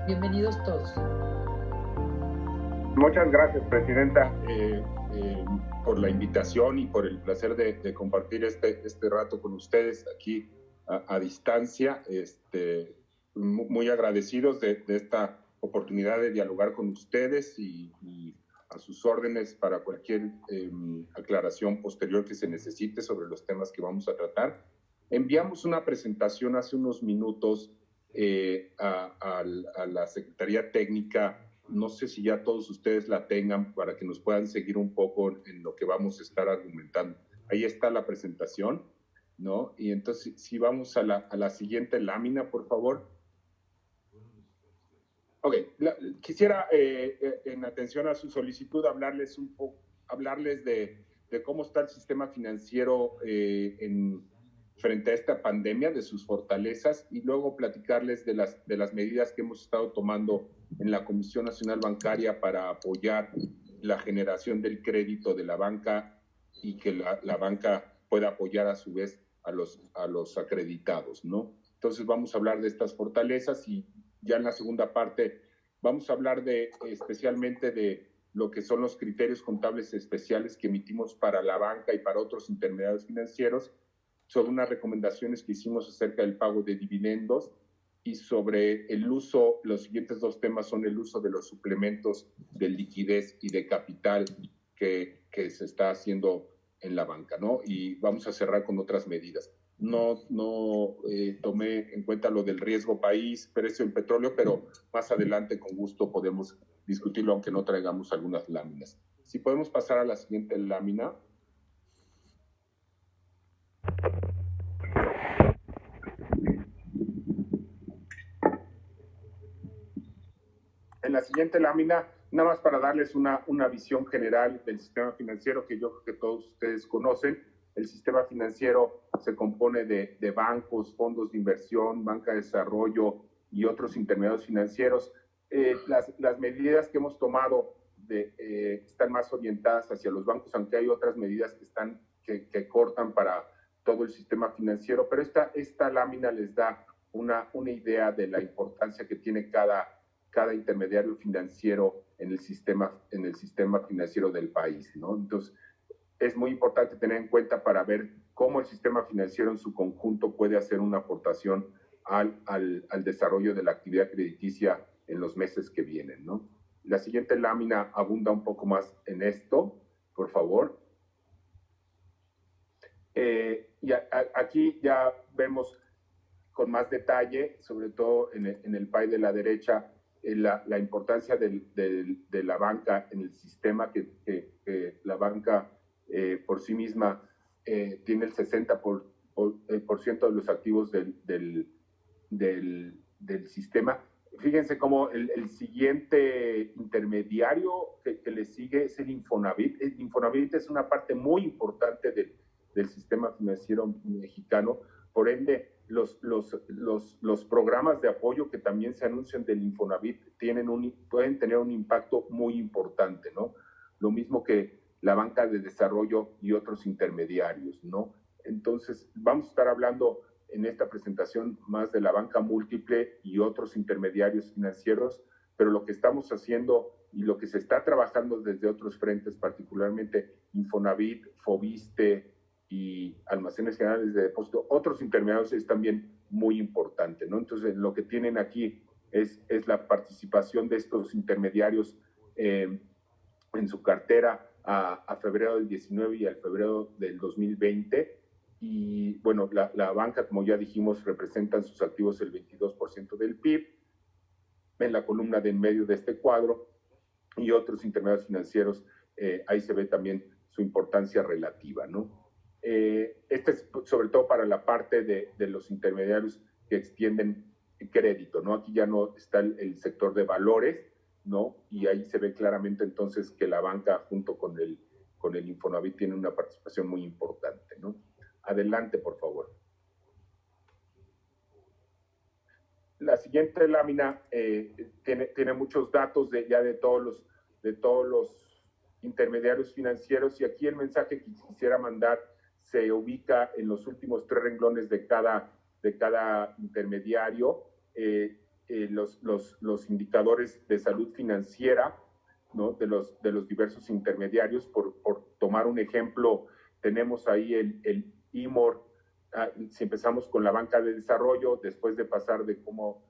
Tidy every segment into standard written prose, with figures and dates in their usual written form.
Bienvenidos todos. Muchas gracias, Presidenta, por la invitación y por el placer de compartir este rato con ustedes aquí a distancia. Muy agradecidos de esta oportunidad de dialogar con ustedes y a sus órdenes para cualquier aclaración posterior que se necesite sobre los temas que vamos a tratar. Enviamos una presentación hace unos minutos a la Secretaría Técnica. No sé si ya todos ustedes la tengan para que nos puedan seguir un poco en lo que vamos a estar argumentando. Ahí está la presentación, ¿no? Y entonces, si vamos a la siguiente lámina, por favor. Ok, quisiera, en atención a su solicitud, hablarles de cómo está el sistema financiero frente a esta pandemia, de sus fortalezas, y luego platicarles de las medidas que hemos estado tomando en la Comisión Nacional Bancaria para apoyar la generación del crédito de la banca y que la banca pueda apoyar a su vez a los acreditados, ¿no? Entonces vamos a hablar de estas fortalezas y ya en la segunda parte vamos a hablar especialmente de lo que son los criterios contables especiales que emitimos para la banca y para otros intermediarios financieros, sobre unas recomendaciones que hicimos acerca del pago de dividendos y sobre el uso. Los siguientes dos temas son el uso de los suplementos de liquidez y de capital que se está haciendo en la banca, ¿no? Y vamos a cerrar con otras medidas. No tomé en cuenta lo del riesgo país, precio del petróleo, pero más adelante con gusto podemos discutirlo, aunque no traigamos algunas láminas. Si podemos pasar a la siguiente lámina. En la siguiente lámina, nada más para darles una visión general del sistema financiero que yo creo que todos ustedes conocen. El sistema financiero se compone de bancos, fondos de inversión, banca de desarrollo y otros intermediarios financieros. Las medidas que hemos tomado están más orientadas hacia los bancos, aunque hay otras medidas que cortan para todo el sistema financiero, pero esta lámina les da una idea de la importancia que tiene cada intermediario financiero en el sistema financiero del país, ¿no? Entonces, es muy importante tener en cuenta para ver cómo el sistema financiero en su conjunto puede hacer una aportación al desarrollo de la actividad crediticia en los meses que vienen, ¿no? La siguiente lámina abunda un poco más en esto, por favor. Aquí ya vemos con más detalle, sobre todo en el pie de la derecha, la importancia de la banca en el sistema, que la banca por sí misma tiene el 60% de los activos del sistema. Fíjense cómo el siguiente intermediario que le sigue es el Infonavit. El Infonavit es una parte muy importante del sistema financiero mexicano. Por ende, los programas de apoyo que también se anuncian del Infonavit pueden tener un impacto muy importante, ¿no? Lo mismo que la banca de desarrollo y otros intermediarios, ¿no? Entonces, vamos a estar hablando en esta presentación más de la banca múltiple y otros intermediarios financieros, pero lo que estamos haciendo y lo que se está trabajando desde otros frentes, particularmente Infonavit, Fobiste y Almacenes Generales de Depósito, otros intermediarios, es también muy importante, ¿no? Entonces, lo que tienen aquí es la participación de estos intermediarios en su cartera a febrero del 19 y al febrero del 2020. Y bueno, la banca, como ya dijimos, representan sus activos el 22% del PIB. En la columna de en medio de este cuadro, y otros intermediarios financieros, ahí se ve también su importancia relativa, ¿no? Este es sobre todo para la parte de los intermediarios que extienden crédito, ¿no? Aquí ya no está el sector de valores, ¿no? Y ahí se ve claramente entonces que la banca junto con el Infonavit tiene una participación muy importante, ¿no? Adelante, por favor. La siguiente lámina tiene muchos datos ya de todos los intermediarios financieros, y aquí el mensaje que quisiera mandar se ubica en los últimos 3 renglones de cada intermediario. Los indicadores de salud financiera, ¿no?, de los diversos intermediarios. Por tomar un ejemplo, tenemos ahí el IMOR. Si empezamos con la banca de desarrollo, después de pasar de cómo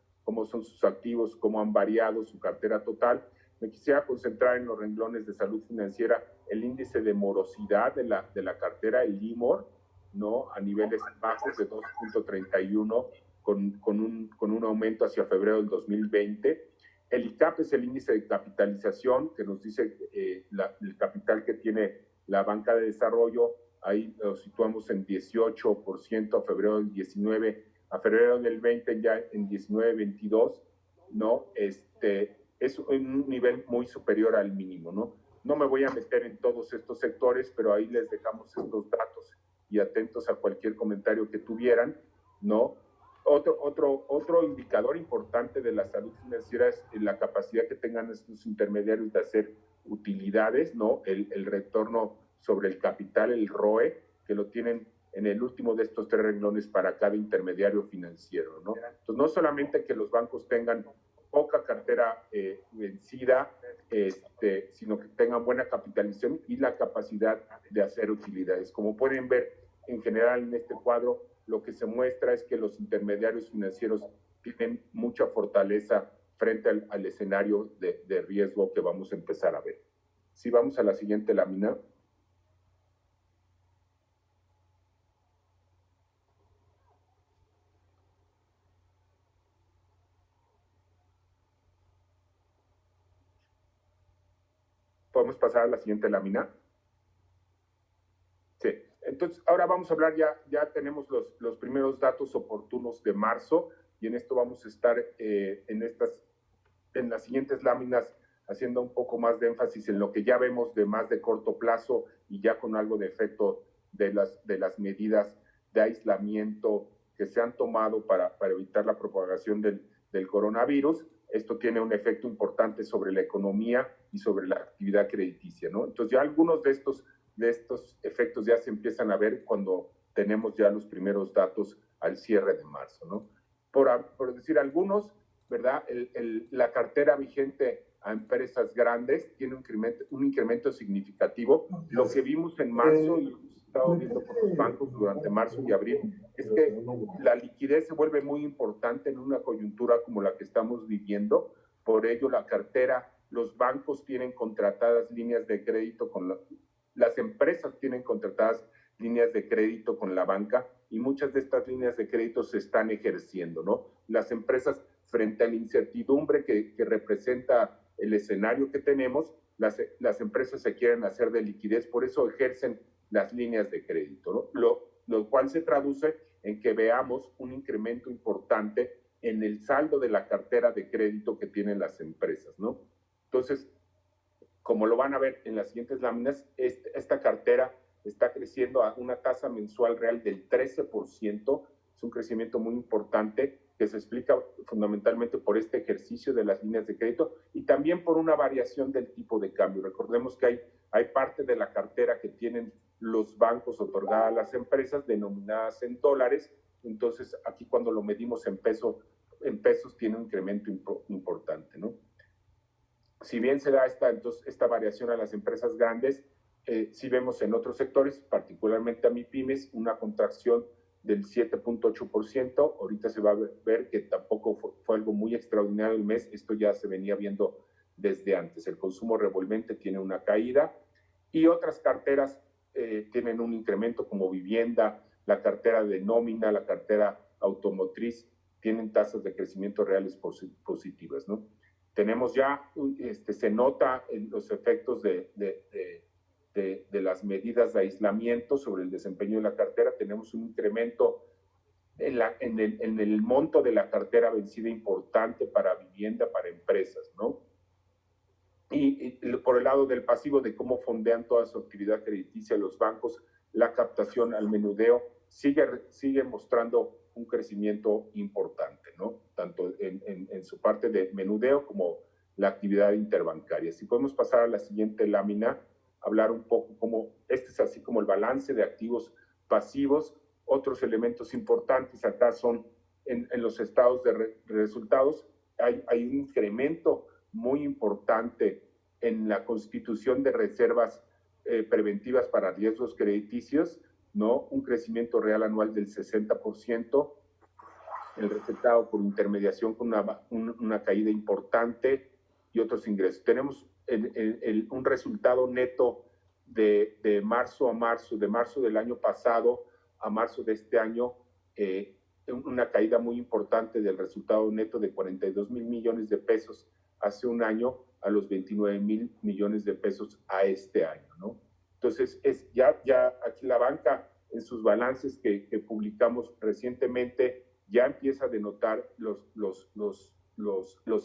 son sus activos, cómo han variado su cartera total, me quisiera concentrar en los renglones de salud financiera, el índice de morosidad de la cartera, el IMOR, ¿no?, a niveles bajos de 2.31, con un aumento hacia febrero del 2020. El ICAP es el índice de capitalización, que nos dice el capital que tiene la banca de desarrollo. Ahí lo situamos en 18% a febrero del 19, a febrero del 20 ya en 19-22, ¿no? Es un nivel muy superior al mínimo, ¿no? No me voy a meter en todos estos sectores, pero ahí les dejamos estos datos y atentos a cualquier comentario que tuvieran, ¿no? Otro indicador importante de la salud financiera es la capacidad que tengan estos intermediarios de hacer utilidades, ¿no? El retorno sobre el capital, el ROE, que lo tienen en el último de estos 3 renglones para cada intermediario financiero, ¿no? Entonces, no solamente que los bancos tengan poca cartera vencida, sino que tengan buena capitalización y la capacidad de hacer utilidades. Como pueden ver, en general en este cuadro, lo que se muestra es que los intermediarios financieros tienen mucha fortaleza frente al escenario de riesgo que vamos a empezar a ver. Si vamos a la siguiente lámina. ¿Podemos pasar a la siguiente lámina? Sí. Entonces, ahora vamos a hablar, ya tenemos los primeros datos oportunos de marzo, y en esto vamos a estar en las siguientes láminas haciendo un poco más de énfasis en lo que ya vemos de más de corto plazo y ya con algo de efecto de las medidas de aislamiento que se han tomado para evitar la propagación del coronavirus. Esto tiene un efecto importante sobre la economía y sobre la actividad crediticia, ¿no? Entonces, ya algunos de estos efectos ya se empiezan a ver cuando tenemos ya los primeros datos al cierre de marzo, ¿no? Por decir algunos, ¿verdad? La cartera vigente a empresas grandes tiene un incremento significativo. Lo que vimos en marzo y hemos estado viendo por los bancos durante marzo y abril es que la liquidez se vuelve muy importante en una coyuntura como la que estamos viviendo. Por ello, la cartera, los bancos tienen contratadas líneas de crédito las empresas tienen contratadas líneas de crédito con la banca, y muchas de estas líneas de crédito se están ejerciendo, ¿no? Las empresas, frente a la incertidumbre que representa el escenario que tenemos, las empresas se quieren hacer de liquidez, por eso ejercen las líneas de crédito, ¿no? Lo cual se traduce en que veamos un incremento importante en el saldo de la cartera de crédito que tienen las empresas, ¿no? Entonces, como lo van a ver en las siguientes láminas, esta cartera está creciendo a una tasa mensual real del 13%. Es un crecimiento muy importante que se explica fundamentalmente por este ejercicio de las líneas de crédito y también por una variación del tipo de cambio. Recordemos que hay parte de la cartera que tienen los bancos otorgada a las empresas denominadas en dólares. Entonces, aquí cuando lo medimos en pesos tiene un incremento importante, ¿no? Si bien se da esta variación a las empresas grandes, sí vemos en otros sectores, particularmente a MIPYMES, una contracción del 7.8%. Ahorita se va a ver que tampoco fue algo muy extraordinario el mes, esto ya se venía viendo desde antes. El consumo revolvente tiene una caída y otras carteras tienen un incremento, como vivienda, la cartera de nómina, la cartera automotriz, tienen tasas de crecimiento reales positivas, ¿no? Tenemos ya, se nota en los efectos de las medidas de aislamiento sobre el desempeño de la cartera. Tenemos un incremento en el monto de la cartera vencida importante para vivienda, para empresas, ¿no? Y por el lado del pasivo, de cómo fondean toda su actividad crediticia los bancos, la captación al menudeo sigue mostrando un crecimiento importante, ¿no? Tanto en su parte de menudeo como la actividad interbancaria. Si podemos pasar a la siguiente lámina, hablar un poco como, este es así como el balance de activos pasivos. Otros elementos importantes acá son en los estados de resultados, hay un incremento muy importante en la constitución de reservas preventivas para riesgos crediticios, ¿no? Un crecimiento real anual del 60%, el resultado por intermediación con una caída importante y otros ingresos. Tenemos un resultado neto de marzo a marzo, de marzo del año pasado a marzo de este año, una caída muy importante del resultado neto de 42,000 millones de pesos hace un año a los 29,000 millones de pesos a este año, ¿no? Entonces, ya aquí la banca en sus balances que publicamos recientemente ya empieza a denotar los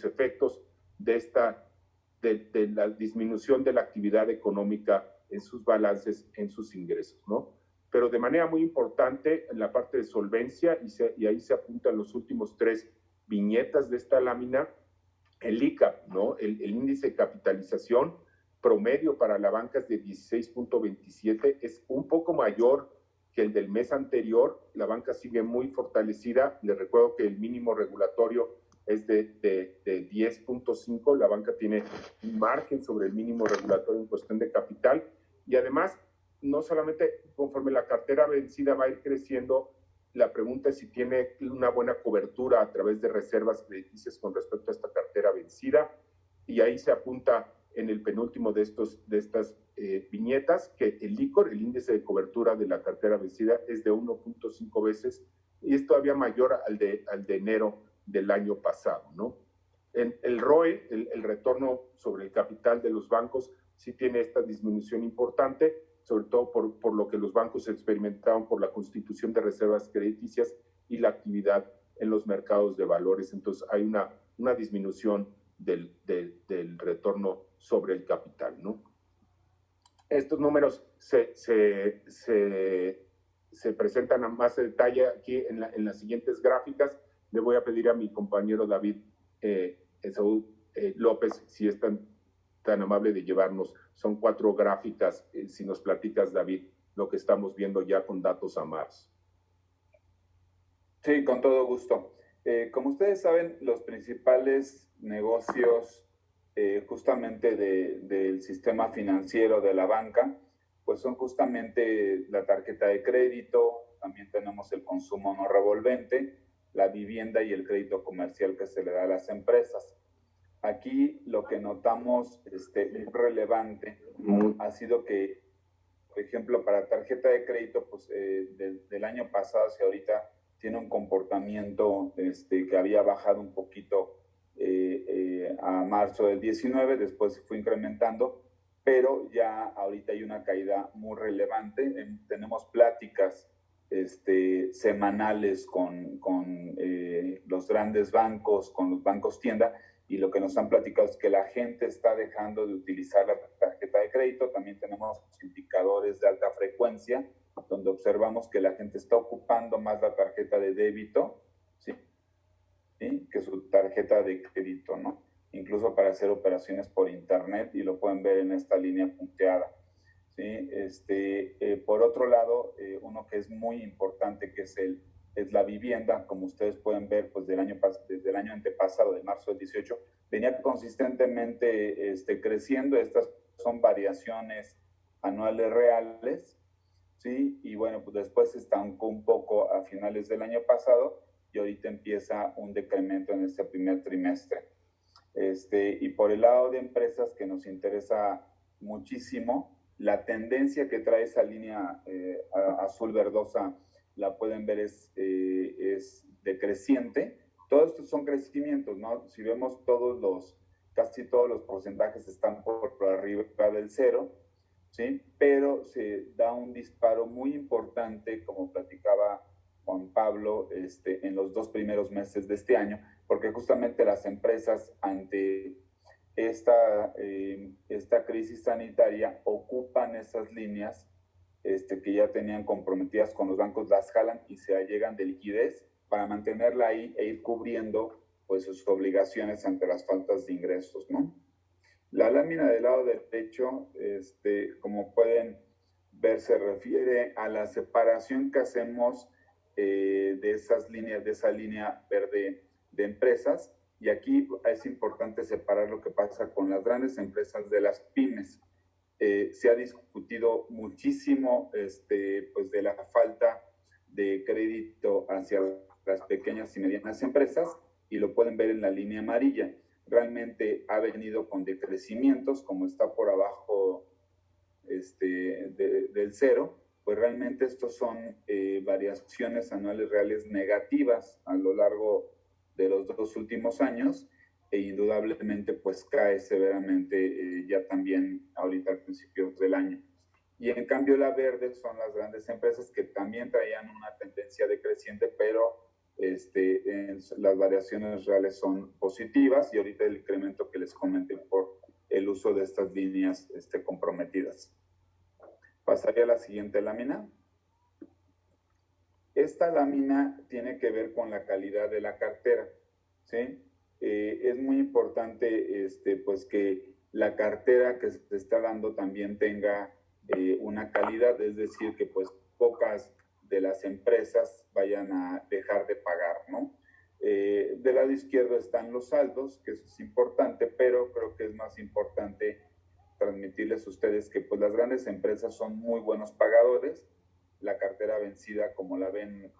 efectos de la disminución de la actividad económica en sus balances, en sus ingresos, ¿no? Pero de manera muy importante en la parte de solvencia, y ahí se apuntan los últimos 3 viñetas de esta lámina, el ICAP, ¿no? El índice de capitalización promedio para la banca es de 16.27, es un poco mayor que el del mes anterior. La banca sigue muy fortalecida. Les recuerdo que el mínimo regulatorio es de 10.5. La banca tiene un margen sobre el mínimo regulatorio en cuestión de capital. Y además, no solamente conforme la cartera vencida va a ir creciendo, la pregunta es si tiene una buena cobertura a través de reservas crediticias con respecto a esta cartera vencida. Y ahí se apunta en el penúltimo de estas viñetas, que el ICOR, el índice de cobertura de la cartera vencida, es de 1.5 veces y es todavía mayor al de enero del año pasado, ¿no? El ROE, el retorno sobre el capital de los bancos, sí tiene esta disminución importante, sobre todo por lo que los bancos experimentaron por la constitución de reservas crediticias y la actividad en los mercados de valores. Entonces hay una disminución del retorno sobre el capital, ¿no? Estos números se presentan a más detalle aquí en las siguientes gráficas. Le voy a pedir a mi compañero David Esaú López si es tan amable de llevarnos. Son 4 gráficas, si nos platicas, David, lo que estamos viendo ya con datos a marzo. Sí, con todo gusto. Como ustedes saben, los principales negocios justamente del sistema financiero de la banca, pues son justamente la tarjeta de crédito, también tenemos el consumo no revolvente, la vivienda y el crédito comercial que se le da a las empresas. Aquí lo que notamos relevante ha sido que, por ejemplo, para tarjeta de crédito, pues del año pasado hacia ahorita tiene un comportamiento que había bajado un poquito a marzo del 19, después fue incrementando, pero ya ahorita hay una caída muy relevante. Tenemos pláticas semanales con los grandes bancos, con los bancos tienda, y lo que nos han platicado es que la gente está dejando de utilizar la tarjeta de crédito. También tenemos indicadores de alta frecuencia, donde observamos que la gente está ocupando más la tarjeta de débito, ¿sí? Que su tarjeta de crédito, ¿no? Incluso para hacer operaciones por internet, y lo pueden ver en esta línea punteada, ¿sí? Por otro lado, uno que es muy importante, que es la vivienda. Como ustedes pueden ver, pues desde el año antepasado, de marzo del 18, venía consistentemente creciendo. Estas son variaciones anuales reales, ¿sí? Y bueno, pues después se estancó un poco a finales del año pasado y ahorita empieza un decremento en este primer trimestre. Y por el lado de empresas, que nos interesa muchísimo, la tendencia que trae esa línea azul verdosa, la pueden ver, es decreciente. Todos estos son crecimientos, ¿no? Si vemos casi todos los porcentajes están por arriba del 0, ¿sí? Pero se da un disparo muy importante, como platicaba Juan Pablo, en los 2 primeros meses de este año, porque justamente las empresas, ante esta crisis sanitaria, ocupan esas líneas que ya tenían comprometidas con los bancos, las jalan y se allegan de liquidez para mantenerla ahí e ir cubriendo pues sus obligaciones ante las faltas de ingresos, ¿no? La lámina del lado derecho, como pueden ver, se refiere a la separación que hacemos de esas líneas, de esa línea verde de empresas. Y aquí es importante separar lo que pasa con las grandes empresas de las pymes. Se ha discutido muchísimo pues de la falta de crédito hacia las pequeñas y medianas empresas, y lo pueden ver en la línea amarilla. Realmente ha venido con decrecimientos, como está por abajo del cero, pues realmente estos son variaciones anuales reales negativas a lo largo de los 2 últimos años, e indudablemente pues cae severamente ya también ahorita al principio del año. Y en cambio la verde son las grandes empresas que también traían una tendencia decreciente, pero las variaciones reales son positivas, y ahorita el incremento que les comenté por el uso de estas líneas comprometidas. Pasaría a la siguiente lámina. Esta lámina tiene que ver con la calidad de la cartera, ¿sí? Es muy importante pues que la cartera que se está dando también tenga una calidad, es decir, que pues pocas de las empresas vayan a dejar de pagar, ¿no? Del lado izquierdo están los saldos, que eso es importante, pero creo que es más importante transmitirles a ustedes que pues las grandes empresas son muy buenos pagadores. La cartera vencida, como la ven,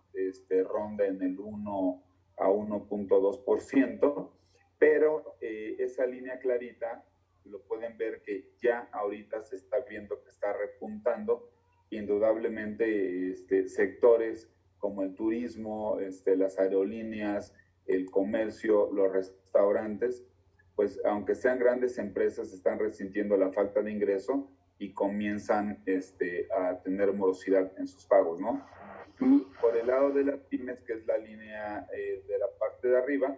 ronda en el 1 a 1.2%, pero esa línea clarita, lo pueden ver que ya ahorita se está viendo que está repuntando. Indudablemente sectores como el turismo, las aerolíneas, el comercio, los restaurantes, pues aunque sean grandes empresas, están resintiendo la falta de ingreso y comienzan a tener morosidad en sus pagos, ¿no? Y por el lado de las pymes, que es la línea de la parte de arriba,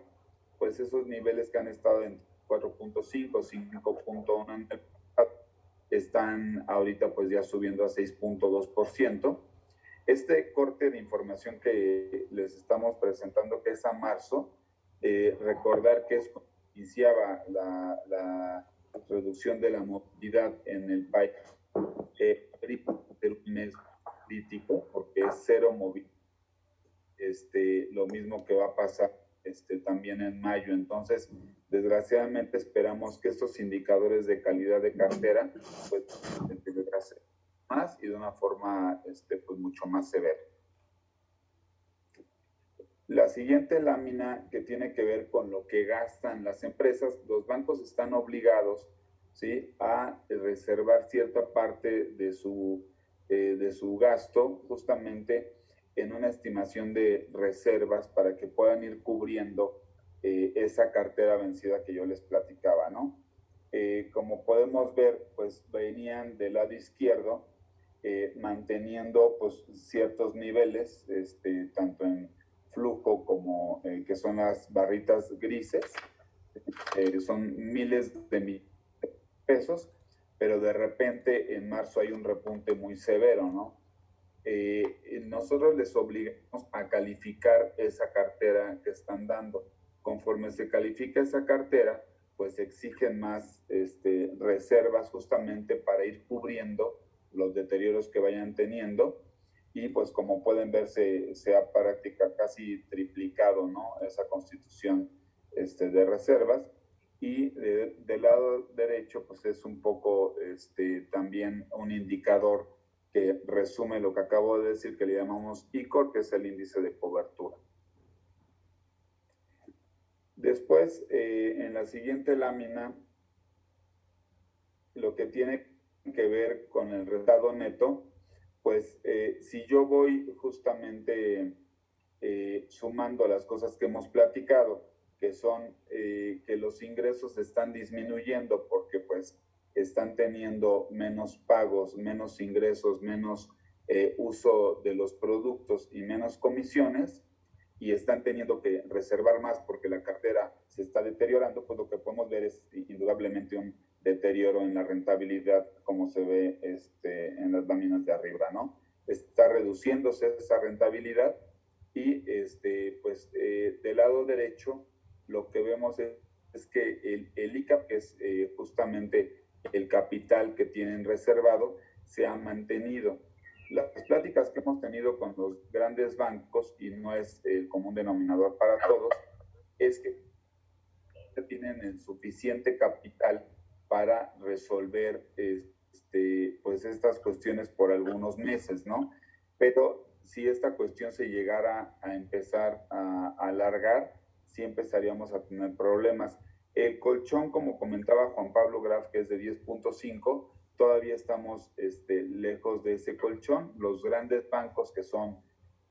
pues esos niveles que han estado en 4.5, 5.1 en el pasado, están ahorita pues ya subiendo a 6.2%. Este corte de información que les estamos presentando, que es a marzo, recordar que es cuando iniciaba la reducción de la movilidad en el país, un mes crítico, porque es cero movilidad. Lo mismo que va a pasar también en mayo. Entonces, desgraciadamente esperamos que estos indicadores de calidad de cartera pues hacer más y de una forma pues mucho más severa. La siguiente lámina, que tiene que ver con lo que gastan las empresas, los bancos están obligados, ¿sí?, a reservar cierta parte de su gasto justamente en una estimación de reservas para que puedan ir cubriendo esa cartera vencida que yo les platicaba, ¿no? Como podemos ver, pues venían del lado izquierdo manteniendo pues ciertos niveles, tanto en flujo como que son las barritas grises, son miles de millones de pesos, pero de repente en marzo hay un repunte muy severo, ¿no? Nosotros les obligamos a calificar esa cartera que están dando. Conforme se califica esa cartera, pues exigen más reservas justamente para ir cubriendo los deterioros que vayan teniendo, y pues como pueden ver se ha prácticamente casi triplicado, ¿no?, esa constitución de reservas. Y del lado derecho pues es un poco también un indicador que resume lo que acabo de decir, que le llamamos ICOR, que es el índice de cobertura. Después, en la siguiente lámina, lo que tiene que ver con el resultado neto, pues si yo voy justamente sumando las cosas que hemos platicado, que son que los ingresos están disminuyendo porque pues están teniendo menos pagos, menos ingresos, menos uso de los productos y menos comisiones, y están teniendo que reservar más porque la cartera se está deteriorando, pues lo que podemos ver es indudablemente un deterioro en la rentabilidad, como se ve en las láminas de arriba, ¿no? Está reduciéndose esa rentabilidad, y pues del lado derecho lo que vemos es que el ICAP, que es justamente el capital que tienen reservado, se ha mantenido. Las pláticas que hemos tenido con los grandes bancos, y no es el común denominador para todos, es que tienen el suficiente capital para resolver pues estas cuestiones por algunos meses, ¿no? Pero si esta cuestión se llegara a empezar a alargar, sí empezaríamos a tener problemas. El colchón, como comentaba Juan Pablo Graf, que es de 10.5, todavía estamos lejos de ese colchón. Los grandes bancos, que son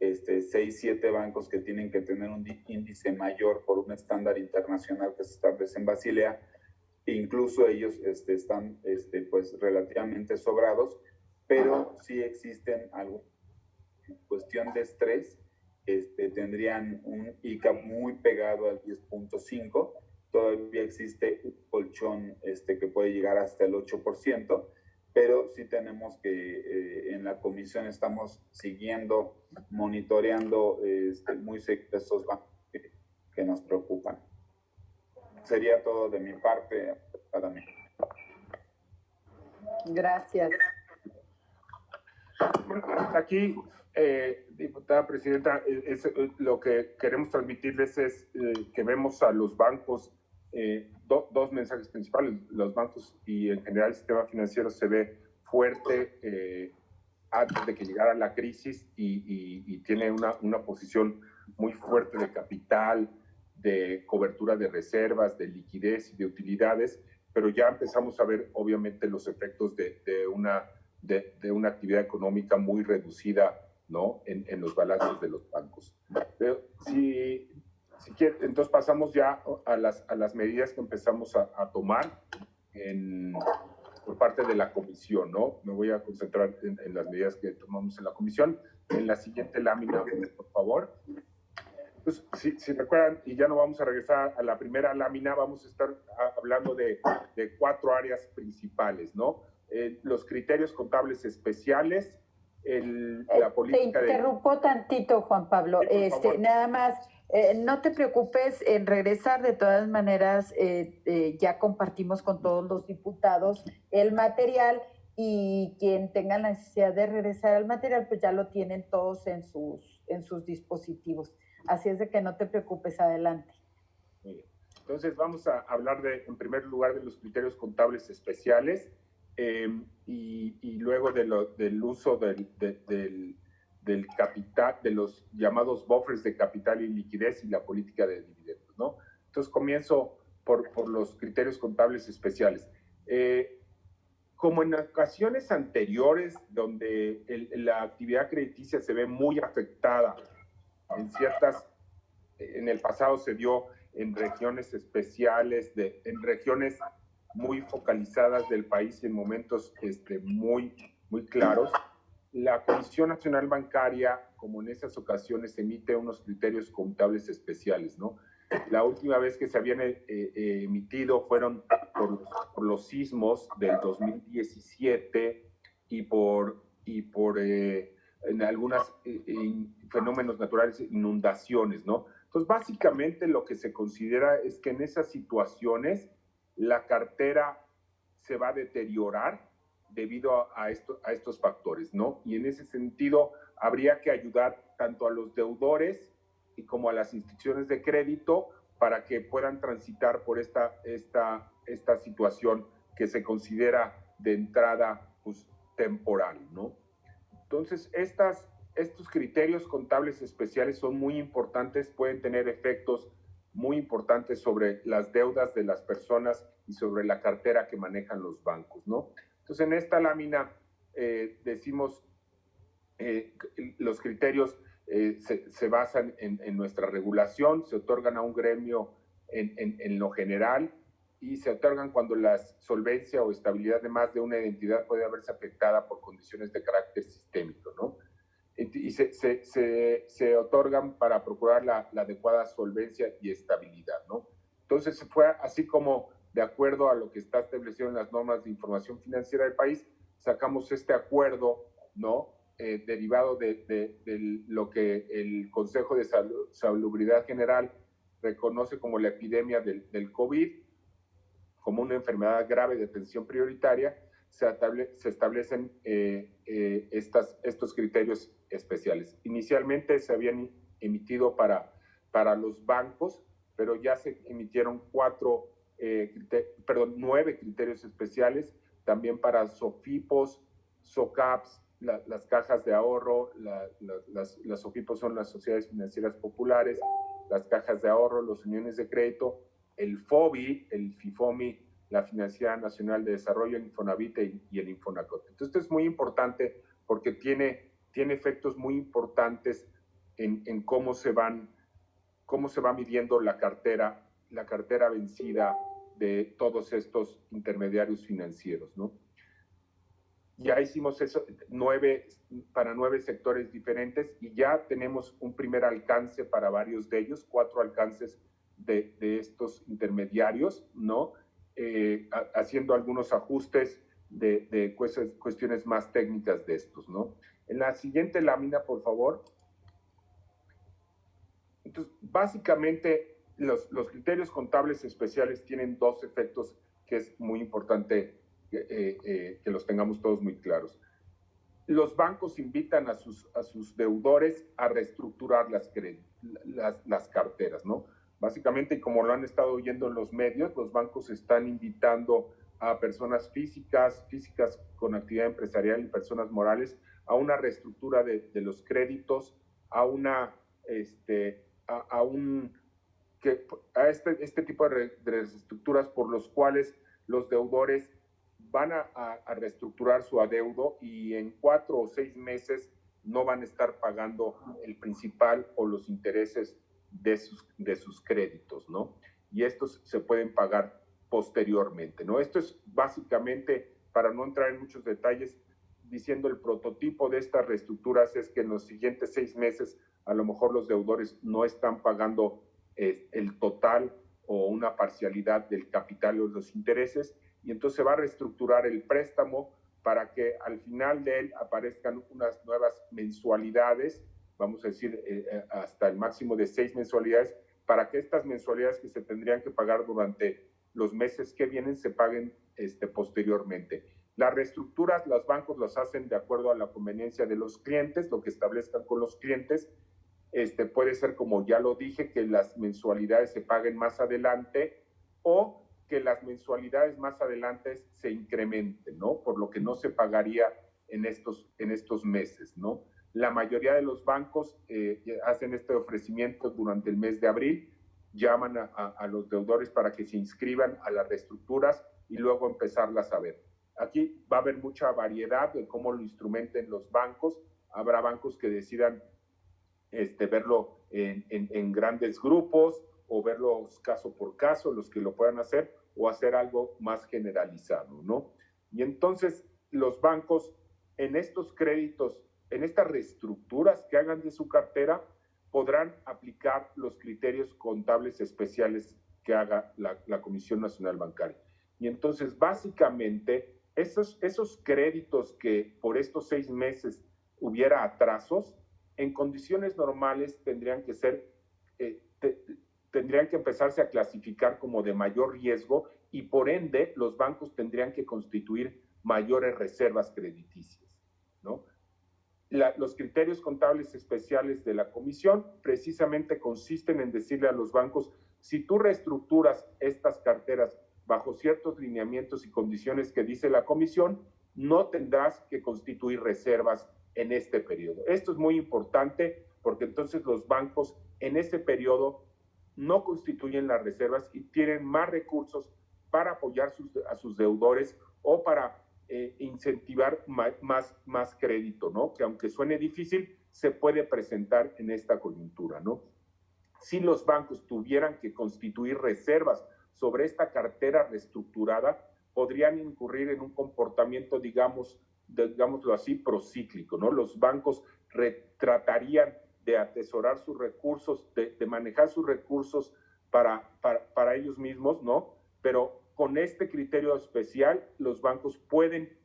6, 7 bancos que tienen que tener un índice mayor por un estándar internacional que se establece en Basilea, incluso ellos están pues relativamente sobrados, pero sí existen algo cuestión de estrés, tendrían un ICAP muy pegado al 10.5, todavía existe un colchón que puede llegar hasta el 8%, pero sí tenemos que en la comisión estamos siguiendo, monitoreando muy seguido estos bancos que nos preocupan. Sería todo de mi parte para mí. Gracias. Aquí, diputada presidenta, lo que queremos transmitirles es que vemos a los bancos, dos mensajes principales. Los bancos y en general el sistema financiero se ve fuerte antes de que llegara la crisis y tiene una posición muy fuerte de capital, de cobertura de reservas, de liquidez y de utilidades, pero ya empezamos a ver obviamente los efectos de una actividad económica muy reducida, ¿no? En los balances de los bancos. Pero si quiere, entonces pasamos ya a las medidas que empezamos a tomar por parte de la comisión, ¿no? Me voy a concentrar en las medidas que tomamos en la comisión. En la siguiente lámina, por favor. Pues, si recuerdan, y ya no vamos a regresar a la primera lámina, vamos a estar hablando de 4 áreas principales, ¿no? Los criterios contables especiales, la política Te interrumpo tantito, Juan Pablo. Sí, nada más, no te preocupes en regresar. De todas maneras, ya compartimos con todos los diputados el material, y quien tenga la necesidad de regresar al material, pues ya lo tienen todos en sus dispositivos. Así es de que no te preocupes, adelante. Muy bien. Entonces vamos a hablar en primer lugar de los criterios contables especiales y luego del uso del capital, de los llamados buffers de capital y liquidez y la política de dividendos, ¿no? Entonces comienzo por los criterios contables especiales. Como en ocasiones anteriores donde la actividad crediticia se ve muy afectada en el pasado se dio en regiones especiales, en regiones muy focalizadas del país en momentos muy, muy claros. La Comisión Nacional Bancaria, como en esas ocasiones, emite unos criterios contables especiales, ¿no? La última vez que se habían emitido fueron por los sismos del 2017 y por en algunos fenómenos naturales, inundaciones, ¿no? Entonces, básicamente lo que se considera es que en esas situaciones la cartera se va a deteriorar debido a estos factores, ¿no? Y en ese sentido habría que ayudar tanto a los deudores y como a las instituciones de crédito para que puedan transitar por esta situación que se considera de entrada pues, temporal, ¿no? Entonces, estos criterios contables especiales son muy importantes, pueden tener efectos muy importantes sobre las deudas de las personas y sobre la cartera que manejan los bancos, ¿no? Entonces, en esta lámina decimos los criterios se basan en nuestra regulación, se otorgan a un gremio en lo general y se otorgan cuando la solvencia o estabilidad de más de una entidad puede haberse afectada por condiciones de carácter sistémico, ¿no? Y se otorgan para procurar la adecuada solvencia y estabilidad, ¿no? Entonces fue así como, de acuerdo a lo que está establecido en las normas de información financiera del país, sacamos este acuerdo, ¿no? Derivado de lo que el Consejo de Salubridad General reconoce como la epidemia del COVID, como una enfermedad grave de atención prioritaria, se establecen estos criterios especiales. Inicialmente se habían emitido para los bancos, pero ya se emitieron 9 criterios especiales, también para SOFIPOS, SOCAPs, las cajas de ahorro, las SOFIPOS son las sociedades financieras populares, las cajas de ahorro, las uniones de crédito, el FOBI, el FIFOMI, la Financiera Nacional de Desarrollo, el Infonavit y el Infonacot. Entonces, esto es muy importante porque tiene efectos muy importantes en cómo se va midiendo la cartera vencida de todos estos intermediarios financieros, ¿no? Ya hicimos eso para 9 sectores diferentes y ya tenemos un primer alcance para varios de ellos, 4 alcances de estos intermediarios, ¿no? Haciendo algunos ajustes de cuestiones más técnicas de estos, ¿no? En la siguiente lámina, por favor. Entonces, básicamente, los criterios contables especiales tienen 2 efectos que es muy importante que los tengamos todos muy claros. Los bancos invitan a sus deudores a reestructurar las carteras, ¿no? Básicamente, y como lo han estado oyendo en los medios, los bancos están invitando a personas físicas con actividad empresarial y personas morales a una reestructura de los créditos, a este tipo de reestructuras por los cuales los deudores van a reestructurar su adeudo y en 4 o 6 meses no van a estar pagando el principal o los intereses de sus créditos, ¿no? Y estos se pueden pagar posteriormente, ¿no? Esto es básicamente, para no entrar en muchos detalles, diciendo el prototipo de estas reestructuras es que en los siguientes 6 meses a lo mejor los deudores no están pagando el total o una parcialidad del capital o los intereses, y entonces se va a reestructurar el préstamo para que al final de él aparezcan unas nuevas mensualidades, vamos a decir hasta el máximo de 6 mensualidades, para que estas mensualidades que se tendrían que pagar durante los meses que vienen se paguen posteriormente. Las reestructuras, los bancos las hacen de acuerdo a la conveniencia de los clientes, lo que establezcan con los clientes. Puede ser, como ya lo dije, que las mensualidades se paguen más adelante o que las mensualidades más adelante se incrementen, ¿no? Por lo que no se pagaría en estos meses, ¿no? La mayoría de los bancos hacen este ofrecimiento durante el mes de abril, llaman a los deudores para que se inscriban a las reestructuras y luego empezarlas a ver. Aquí va a haber mucha variedad de cómo lo instrumenten los bancos. Habrá bancos que decidan verlo en grandes grupos o verlo caso por caso, los que lo puedan hacer, o hacer algo más generalizado, ¿no? Y entonces los bancos en estos créditos, en estas reestructuras que hagan de su cartera, podrán aplicar los criterios contables especiales que haga la Comisión Nacional Bancaria. Y entonces, básicamente, esos créditos que por estos 6 meses hubiera atrasos, en condiciones normales tendrían que empezarse a clasificar como de mayor riesgo y por ende los bancos tendrían que constituir mayores reservas crediticias, ¿no? Los criterios contables especiales de la comisión precisamente consisten en decirle a los bancos, si tú reestructuras estas carteras bajo ciertos lineamientos y condiciones que dice la comisión, no tendrás que constituir reservas en este periodo. Esto es muy importante porque entonces los bancos en ese periodo no constituyen las reservas y tienen más recursos para apoyar a sus deudores o para incentivar más crédito, ¿no? Que aunque suene difícil, se puede presentar en esta coyuntura, ¿no? Si los bancos tuvieran que constituir reservas sobre esta cartera reestructurada, podrían incurrir en un comportamiento, digámoslo así, procíclico, ¿no? Los bancos tratarían de atesorar sus recursos, de manejar sus recursos para ellos mismos, ¿no? Pero con este criterio especial, los bancos pueden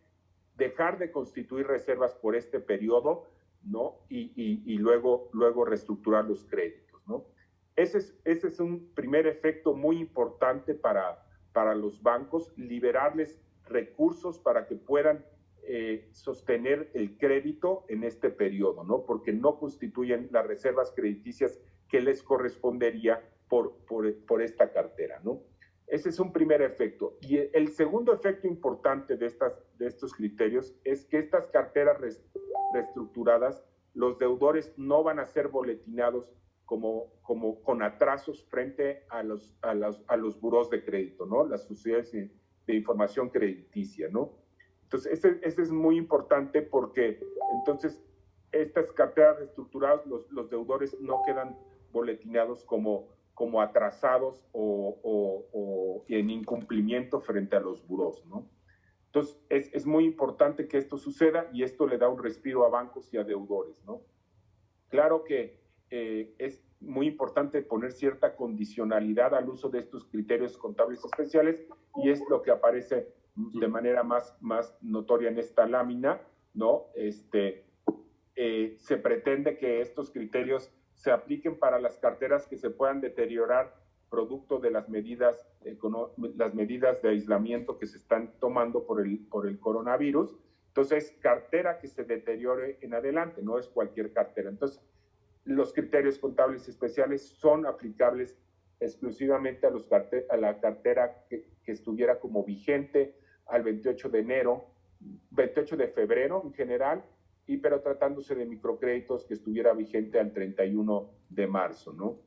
dejar de constituir reservas por este periodo, ¿no? Y luego reestructurar los créditos, ¿no? ese es un primer efecto muy importante para los bancos, liberarles recursos para que puedan sostener el crédito en este periodo, ¿no? Porque no constituyen las reservas crediticias que les correspondería por esta cartera, ¿no? Ese es un primer efecto. Y el segundo efecto importante de estos criterios es que estas carteras reestructuradas, los deudores no van a ser boletinados como con atrasos frente a los burós de crédito, ¿no? Las sociedades de información crediticia, ¿no? Entonces, ese es muy importante porque entonces estas carteras reestructuradas, los deudores no quedan boletinados como atrasados o en incumplimiento frente a los burós, ¿no? Entonces, es muy importante que esto suceda y esto le da un respiro a bancos y a deudores, ¿no? Claro que es muy importante poner cierta condicionalidad al uso de estos criterios contables especiales y es lo que aparece de manera más notoria en esta lámina, ¿no? Se pretende que estos criterios se apliquen para las carteras que se puedan deteriorar producto de las medidas de aislamiento que se están tomando por el coronavirus. Entonces, cartera que se deteriore en adelante, no es cualquier cartera. Entonces, los criterios contables especiales son aplicables exclusivamente a la cartera que estuviera como vigente al 28 de febrero en general, pero tratándose de microcréditos que estuviera vigente al 31 de marzo, ¿no?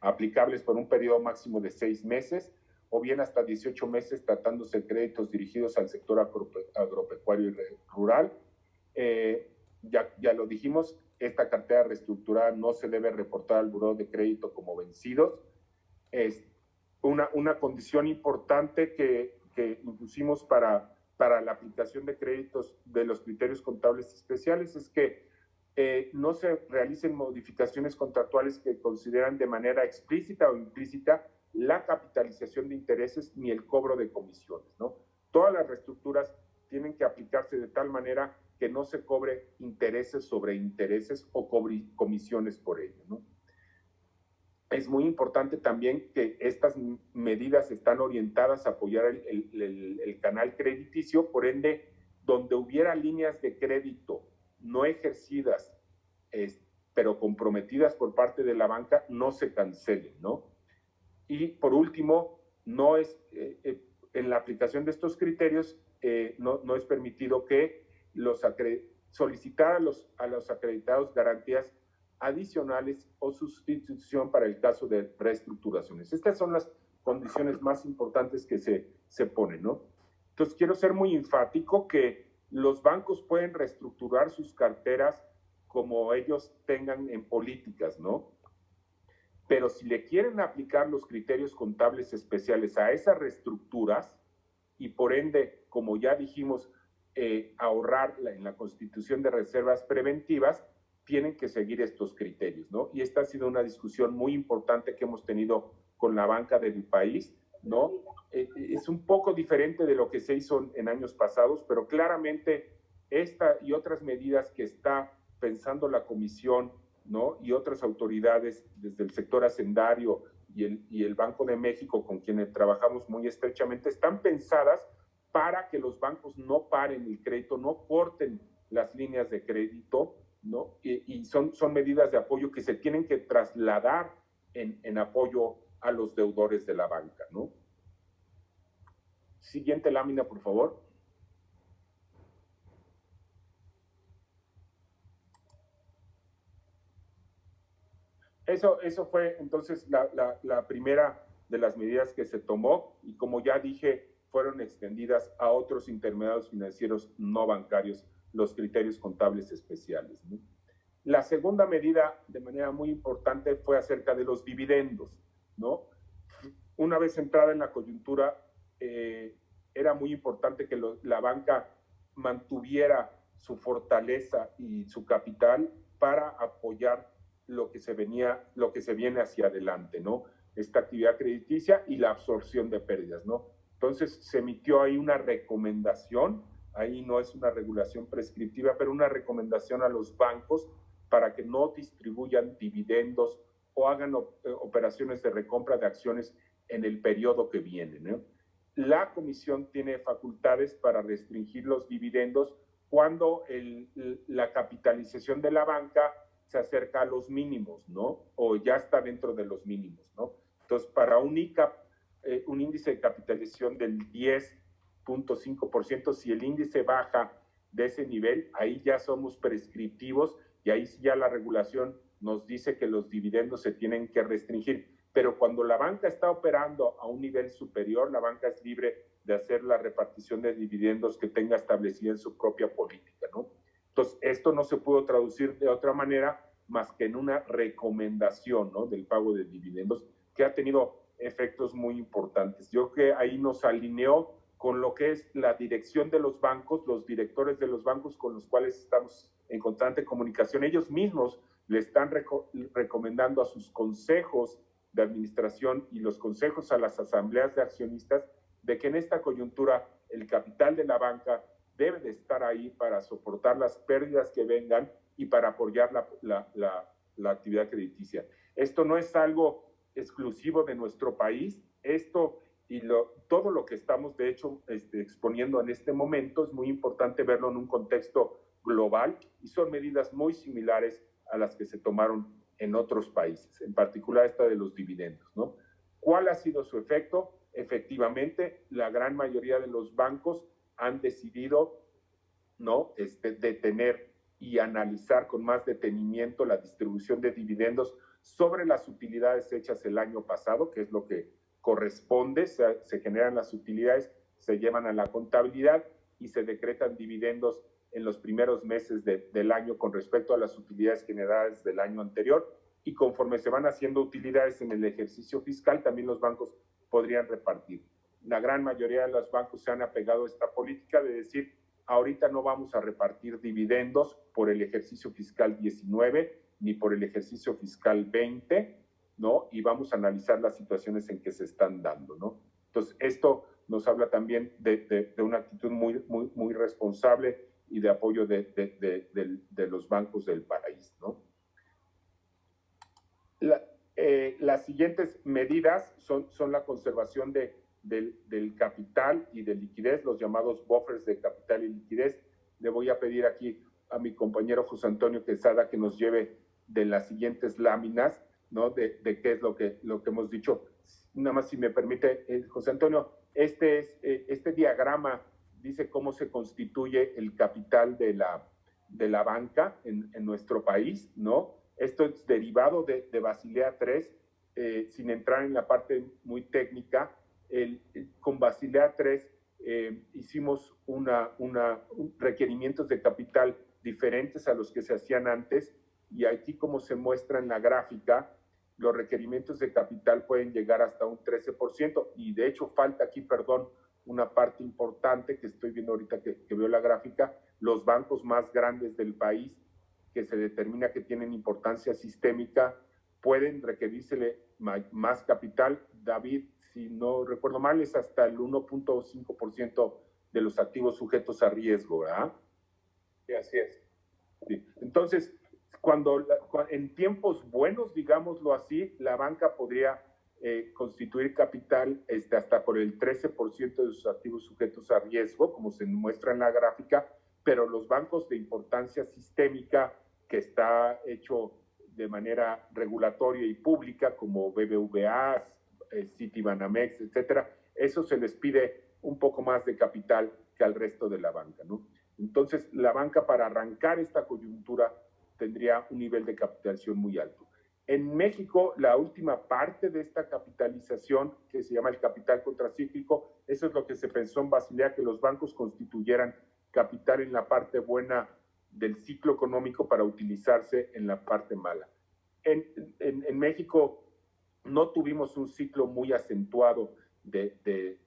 Aplicables por un periodo máximo de 6 meses o bien hasta 18 meses tratándose de créditos dirigidos al sector agropecuario y rural. Ya lo dijimos, esta cartera reestructurada no se debe reportar al buró de crédito como vencidos. Es una condición importante que impusimos para la aplicación de créditos de los criterios contables especiales es que no se realicen modificaciones contractuales que consideran de manera explícita o implícita la capitalización de intereses ni el cobro de comisiones, ¿no? Todas las reestructuras tienen que aplicarse de tal manera que no se cobre intereses sobre intereses o comisiones por ello, ¿no? Es muy importante también que estas medidas están orientadas a apoyar el canal crediticio, por ende, donde hubiera líneas de crédito no ejercidas, pero comprometidas por parte de la banca, no se cancelen, ¿no? Y por último, en la aplicación de estos criterios, no es permitido que solicitar a los acreditados garantías adicionales o sustitución para el caso de reestructuraciones. Estas son las condiciones más importantes que se ponen, ¿no? Entonces, quiero ser muy enfático que los bancos pueden reestructurar sus carteras como ellos tengan en políticas, ¿no? Pero si le quieren aplicar los criterios contables especiales a esas reestructuras y por ende, como ya dijimos, ahorrar en la constitución de reservas preventivas, tienen que seguir estos criterios, ¿no? Y esta ha sido una discusión muy importante que hemos tenido con la banca del país, ¿no? Es un poco diferente de lo que se hizo en años pasados, pero claramente esta y otras medidas que está pensando la comisión, ¿no? Y otras autoridades desde el sector hacendario y el Banco de México, con quienes trabajamos muy estrechamente, están pensadas para que los bancos no paren el crédito, no corten las líneas de crédito, ¿no? Y son medidas de apoyo que se tienen que trasladar en apoyo a los deudores de la banca, ¿no? Siguiente lámina, por favor. Eso fue entonces la primera de las medidas que se tomó y como ya dije, fueron extendidas a otros intermediarios financieros no bancarios los criterios contables especiales, ¿no? La segunda medida, de manera muy importante, fue acerca de los dividendos, ¿no? Una vez entrada en la coyuntura, era muy importante que la banca mantuviera su fortaleza y su capital para apoyar lo que se viene hacia adelante, ¿no? Esta actividad crediticia y la absorción de pérdidas, ¿no? Entonces se emitió ahí una recomendación, ahí no es una regulación prescriptiva, pero una recomendación a los bancos para que no distribuyan dividendos o hagan operaciones de recompra de acciones en el periodo que viene, ¿no? La comisión tiene facultades para restringir los dividendos cuando la capitalización de la banca se acerca a los mínimos, ¿no? O ya está dentro de los mínimos, ¿no? Entonces, para un ICAP, un índice de capitalización del 10.5%, si el índice baja de ese nivel, ahí ya somos prescriptivos y ahí ya la regulación nos dice que los dividendos se tienen que restringir. Pero cuando la banca está operando a un nivel superior, la banca es libre de hacer la repartición de dividendos que tenga establecida en su propia política, ¿no? Entonces, esto no se pudo traducir de otra manera más que en una recomendación, ¿no?, del pago de dividendos, que ha tenido efectos muy importantes. Yo creo que ahí nos alineó con lo que es la dirección de los bancos, los directores de los bancos con los cuales estamos en constante comunicación. Ellos mismos le están recomendando a sus consejos de administración y los consejos a las asambleas de accionistas de que en esta coyuntura el capital de la banca debe de estar ahí para soportar las pérdidas que vengan y para apoyar la actividad crediticia. Esto no es algo exclusivo de nuestro país. Esto y todo lo que estamos, de hecho, exponiendo en este momento es muy importante verlo en un contexto global y son medidas muy similares a las que se tomaron en otros países, en particular esta de los dividendos, ¿no? ¿Cuál ha sido su efecto? Efectivamente, la gran mayoría de los bancos han decidido, ¿no?, detener y analizar con más detenimiento la distribución de dividendos sobre las utilidades hechas el año pasado, que es lo que corresponde. Se generan las utilidades, se llevan a la contabilidad y se decretan dividendos en los primeros meses del año con respecto a las utilidades generadas del año anterior, y conforme se van haciendo utilidades en el ejercicio fiscal, también los bancos podrían repartir. La gran mayoría de los bancos se han apegado a esta política de decir, ahorita no vamos a repartir dividendos por el ejercicio fiscal 19 ni por el ejercicio fiscal 20, ¿no? Y vamos a analizar las situaciones en que se están dando, ¿no? Entonces, esto nos habla también de una actitud muy responsable y de apoyo de los bancos del país, ¿no? Las siguientes medidas son la conservación del capital y de liquidez, los llamados buffers de capital y liquidez. Le voy a pedir aquí a mi compañero José Antonio Quesada que nos lleve de las siguientes láminas, ¿no?, de qué es lo que hemos dicho. Nada más, si me permite, José Antonio, este diagrama dice cómo se constituye el capital de la banca en nuestro país, ¿no? Esto es derivado de Basilea III, sin entrar en la parte muy técnica. Con Basilea III hicimos requerimientos de capital diferentes a los que se hacían antes, y aquí, como se muestra en la gráfica, los requerimientos de capital pueden llegar hasta un 13%, y de hecho falta aquí, perdón, una parte importante que estoy viendo ahorita que veo la gráfica. Los bancos más grandes del país, que se determina que tienen importancia sistémica, pueden requerírsele más capital. David, si no recuerdo mal, es hasta el 1.5% de los activos sujetos a riesgo, ¿verdad? Sí, así es. Sí. Entonces, en tiempos buenos, digámoslo así, la banca podría constituir capital hasta por el 13% de sus activos sujetos a riesgo, como se muestra en la gráfica, pero los bancos de importancia sistémica, que está hecho de manera regulatoria y pública, como BBVA, Citibanamex, etcétera, eso se les pide un poco más de capital que al resto de la banca, ¿no? Entonces, la banca, para arrancar esta coyuntura, tendría un nivel de capitalización muy alto. En México, la última parte de esta capitalización, que se llama el capital contracíclico, eso es lo que se pensó en Basilea, que los bancos constituyeran capital en la parte buena del ciclo económico para utilizarse en la parte mala. En México no tuvimos un ciclo muy acentuado del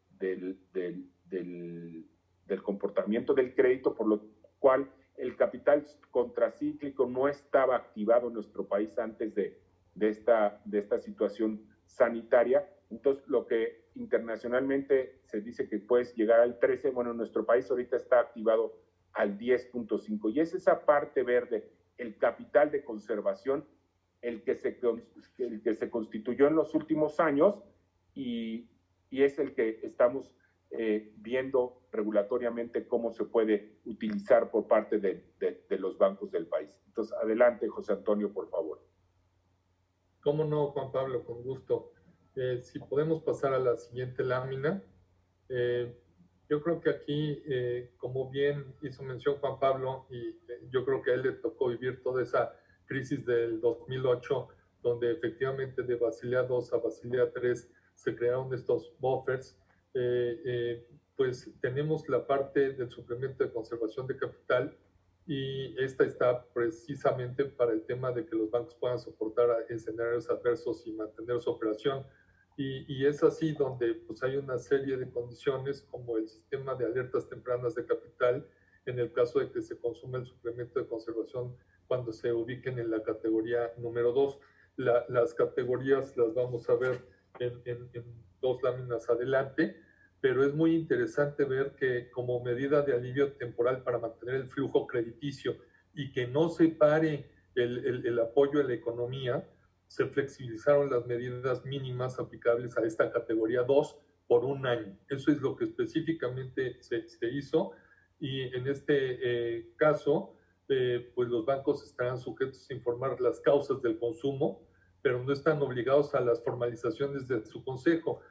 comportamiento del crédito, por lo cual el capital contracíclico no estaba activado en nuestro país antes de esta situación sanitaria. Entonces, lo que internacionalmente se dice que puede llegar al 13, bueno, en nuestro país ahorita está activado al 10.5, y es esa parte verde, el capital de conservación, el que se constituyó en los últimos años y es el que estamos viendo regulatoriamente cómo se puede utilizar por parte de los bancos del país. Entonces, adelante, José Antonio, por favor. Cómo no, Juan Pablo, con gusto. Si podemos pasar a la siguiente lámina. Yo creo que aquí, como bien hizo mención Juan Pablo, y yo creo que a él le tocó vivir toda esa crisis del 2008, donde efectivamente de Basilea II a Basilea III se crearon estos buffers, pues tenemos la parte del suplemento de conservación de capital, y esta está precisamente para el tema de que los bancos puedan soportar escenarios adversos y mantener su operación. Y es así donde pues, hay una serie de condiciones como el sistema de alertas tempranas de capital, en el caso de que se consuma el suplemento de conservación cuando se ubiquen en la categoría número 2. Las categorías las vamos a ver en 2 láminas adelante, pero es muy interesante ver que como medida de alivio temporal para mantener el flujo crediticio y que no se pare el apoyo a la economía, se flexibilizaron las medidas mínimas aplicables a esta categoría 2 por 1 año. Eso es lo que específicamente se hizo, y en este caso, pues los bancos estarán sujetos a informar las causas del consumo, pero no están obligados a las formalizaciones de su consejo.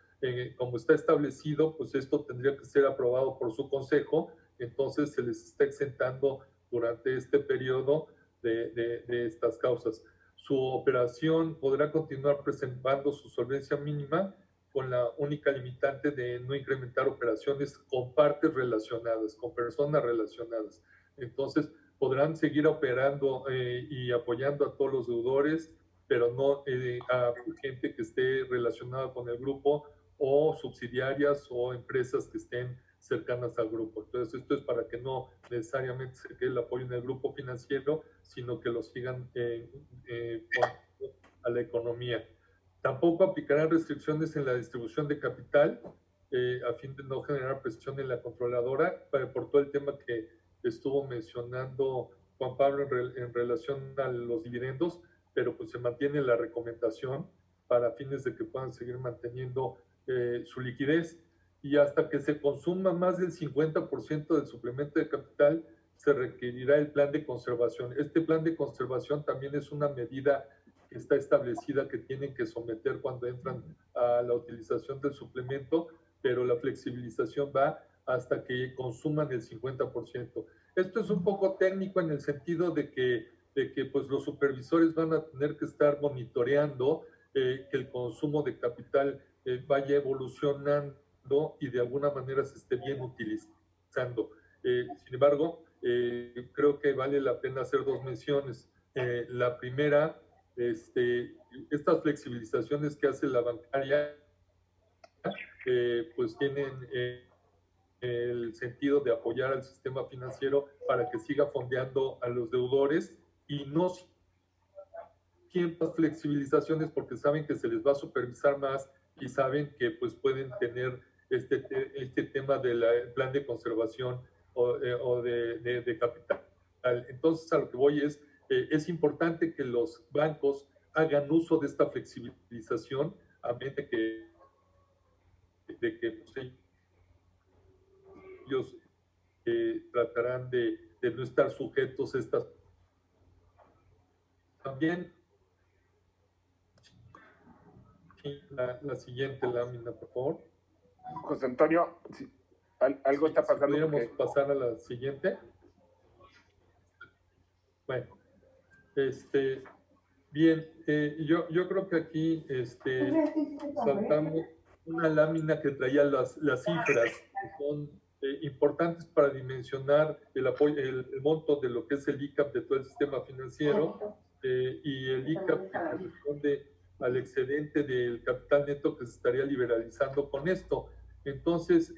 Como está establecido, pues esto tendría que ser aprobado por su consejo, entonces se les está exentando durante este periodo de estas causas. Su operación podrá continuar presentando su solvencia mínima con la única limitante de no incrementar operaciones con partes relacionadas, con personas relacionadas. Entonces, podrán seguir operando y apoyando a todos los deudores, pero no a gente que esté relacionada con el grupo o subsidiarias o empresas que estén cercanas al grupo. Entonces, esto es para que no necesariamente se quede el apoyo en el grupo financiero, sino que lo sigan a la economía. Tampoco aplicarán restricciones en la distribución de capital a fin de no generar presión en la controladora por todo el tema que estuvo mencionando Juan Pablo en relación a los dividendos, pero pues se mantiene la recomendación para fines de que puedan seguir manteniendo su liquidez, y hasta que se consuma más del 50% del suplemento de capital se requerirá el plan de conservación. Este plan de conservación también es una medida que está establecida que tienen que someter cuando entran a la utilización del suplemento, pero la flexibilización va hasta que consuman el 50%. Esto es un poco técnico en el sentido de que pues los supervisores van a tener que estar monitoreando que el consumo de capital vaya evolucionando y de alguna manera se esté bien utilizando. Sin embargo, creo que vale la pena hacer 2 menciones. La primera, estas flexibilizaciones que hace la bancaria, pues tienen el sentido de apoyar al sistema financiero para que siga fondeando a los deudores, y no siempre flexibilizaciones porque saben que se les va a supervisar más y saben que pues pueden tener este tema del plan de conservación o de capital. Entonces, a lo que voy es importante que los bancos hagan uso de esta flexibilización a mente de que pues, ellos tratarán de no estar sujetos a estas. También la siguiente lámina, por favor. José Antonio, algo está pasando. Si pudiéramos pasar a la siguiente. Bueno, bien, yo creo que aquí saltamos una lámina que traía las cifras que son importantes para dimensionar el apoyo, el monto de lo que es el ICAP de todo el sistema financiero, y el ICAP que corresponde al excedente del capital neto que se estaría liberalizando con esto. Entonces,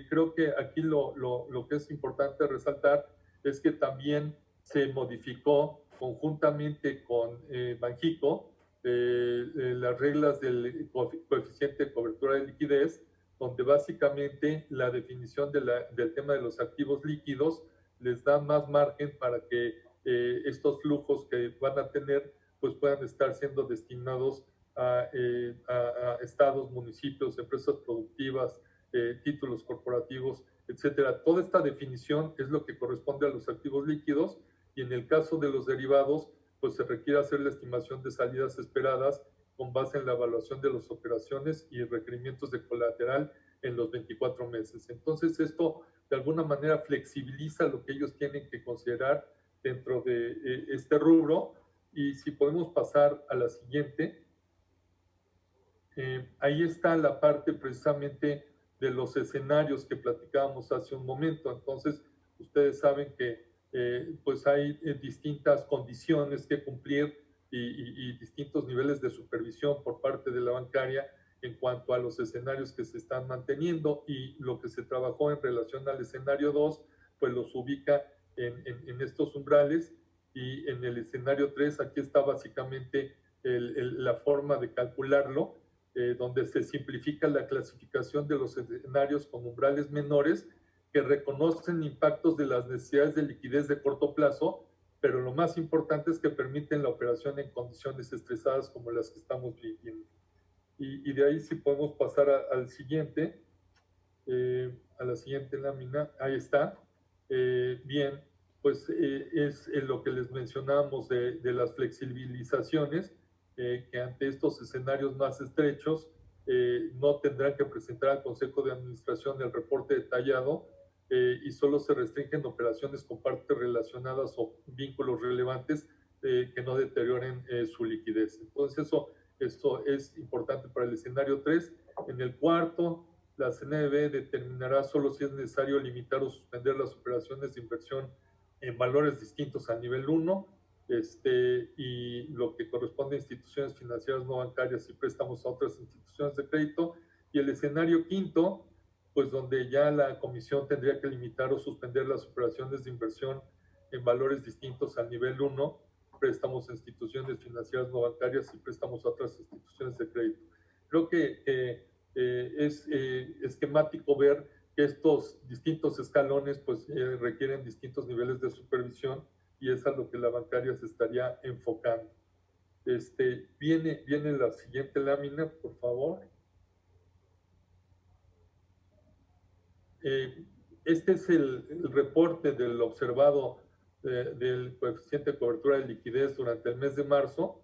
creo que aquí lo que es importante resaltar es que también se modificó conjuntamente con Banxico las reglas del coeficiente de cobertura de liquidez, donde básicamente la definición del tema de los activos líquidos les da más margen para que estos flujos que van a tener pues puedan estar siendo destinados a estados, municipios, empresas productivas, títulos corporativos, etcétera. Toda esta definición es lo que corresponde a los activos líquidos, y en el caso de los derivados, pues se requiere hacer la estimación de salidas esperadas con base en la evaluación de las operaciones y requerimientos de colateral en los 24 meses. Entonces, esto de alguna manera flexibiliza lo que ellos tienen que considerar dentro de este rubro. Y si podemos pasar a la siguiente, ahí está la parte precisamente de los escenarios que platicábamos hace un momento. Entonces, ustedes saben que pues hay distintas condiciones que cumplir y distintos niveles de supervisión por parte de la bancaria en cuanto a los escenarios que se están manteniendo, y lo que se trabajó en relación al escenario 2, pues los ubica en estos umbrales. Y en el escenario 3, aquí está básicamente la forma de calcularlo, donde se simplifica la clasificación de los escenarios con umbrales menores que reconocen impactos de las necesidades de liquidez de corto plazo, pero lo más importante es que permiten la operación en condiciones estresadas como las que estamos viviendo. Y de ahí, si podemos pasar al siguiente, a la siguiente lámina, ahí está. Bien, pues es lo que les mencionábamos de las flexibilizaciones, que ante estos escenarios más estrechos no tendrán que presentar al Consejo de Administración el reporte detallado, y solo se restringen operaciones con partes relacionadas o vínculos relevantes que no deterioren su liquidez. Entonces, esto es importante para el escenario 3. En el cuarto, la CNBV determinará solo si es necesario limitar o suspender las operaciones de inversión en valores distintos a nivel 1, y lo que corresponde a instituciones financieras no bancarias y préstamos a otras instituciones de crédito. Y el escenario quinto, pues donde ya la comisión tendría que limitar o suspender las operaciones de inversión en valores distintos al nivel 1, préstamos a instituciones financieras no bancarias y préstamos a otras instituciones de crédito. Creo que es esquemático ver que estos distintos escalones pues requieren distintos niveles de supervisión, y es a lo que la bancaria se estaría enfocando. Viene la siguiente lámina, por favor. Este es el reporte del observado del coeficiente de cobertura de liquidez durante el mes de marzo,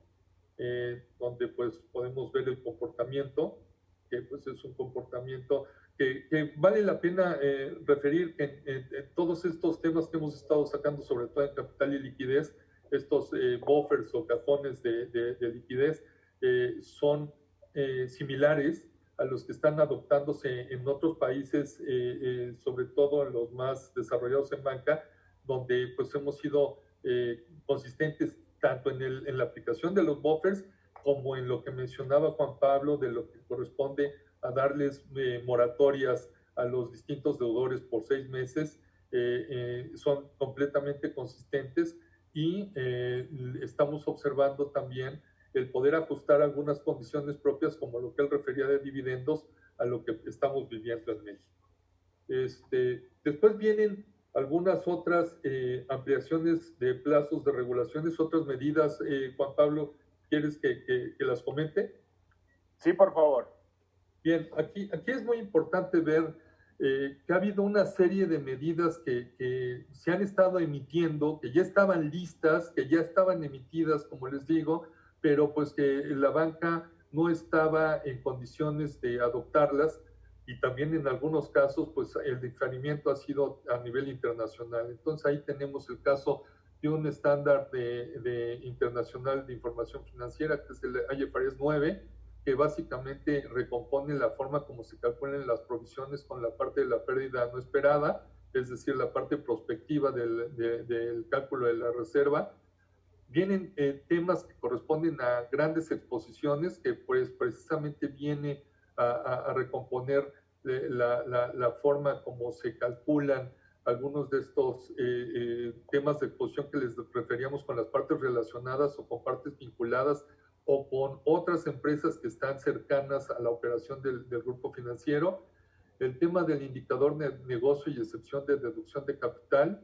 donde pues podemos ver el comportamiento, que pues es un comportamiento que vale la pena referir en todos estos temas que hemos estado sacando, sobre todo en capital y liquidez. Estos buffers o cajones de liquidez son similares a los que están adoptándose en otros países, sobre todo en los más desarrollados en banca, donde pues hemos sido consistentes tanto en la aplicación de los buffers como en lo que mencionaba Juan Pablo, de lo que corresponde a darles moratorias a los distintos deudores por 6 meses. Son completamente consistentes, y estamos observando también el poder ajustar algunas condiciones propias, como lo que él refería de dividendos, a lo que estamos viviendo en México. Después vienen algunas otras ampliaciones de plazos de regulaciones, otras medidas. Juan Pablo, ¿quieres que las comente? Sí, por favor. Bien, aquí es muy importante ver que ha habido una serie de medidas que se han estado emitiendo, que ya estaban listas, que ya estaban emitidas, como les digo, pero pues que la banca no estaba en condiciones de adoptarlas, y también en algunos casos pues el diferimiento ha sido a nivel internacional. Entonces ahí tenemos el caso de un estándar internacional de información financiera, que es el IFRS 9, que básicamente recompone la forma como se calculan las provisiones con la parte de la pérdida no esperada, es decir, la parte prospectiva del cálculo de la reserva. Vienen temas que corresponden a grandes exposiciones, que pues precisamente viene a recomponer la forma como se calculan algunos de estos temas de exposición que les referíamos con las partes relacionadas o con partes vinculadas o con otras empresas que están cercanas a la operación del grupo financiero. El tema del indicador de negocio y excepción de deducción de capital,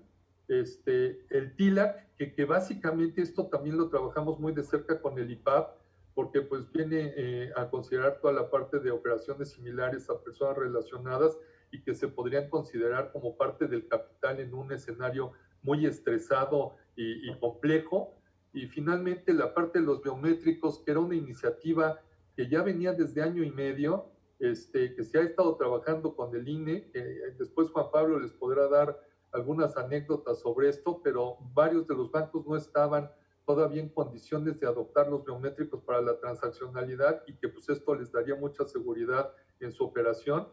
el TILAC, que básicamente esto también lo trabajamos muy de cerca con el IPAP, porque pues viene a considerar toda la parte de operaciones similares a personas relacionadas y que se podrían considerar como parte del capital en un escenario muy estresado y complejo. Y finalmente la parte de los biométricos, que era una iniciativa que ya venía desde año y medio, que se ha estado trabajando con el INE, que después Juan Pablo les podrá dar algunas anécdotas sobre esto, pero varios de los bancos no estaban todavía en condiciones de adoptar los biométricos para la transaccionalidad y que pues esto les daría mucha seguridad en su operación,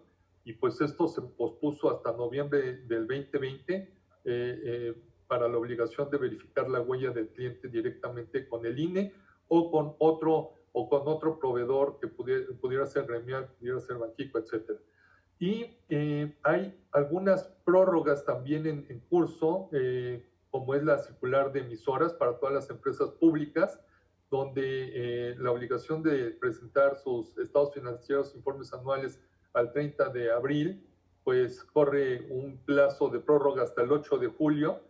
y pues esto se pospuso hasta noviembre del 2020 para la obligación de verificar la huella del cliente directamente con el INE o con otro proveedor que pudiera ser Gremial, pudiera ser Banxico, etcétera. Y hay algunas prórrogas también en curso, como es la circular de emisoras para todas las empresas públicas, donde la obligación de presentar sus estados financieros, informes anuales al 30 de abril, pues corre un plazo de prórroga hasta el 8 de julio.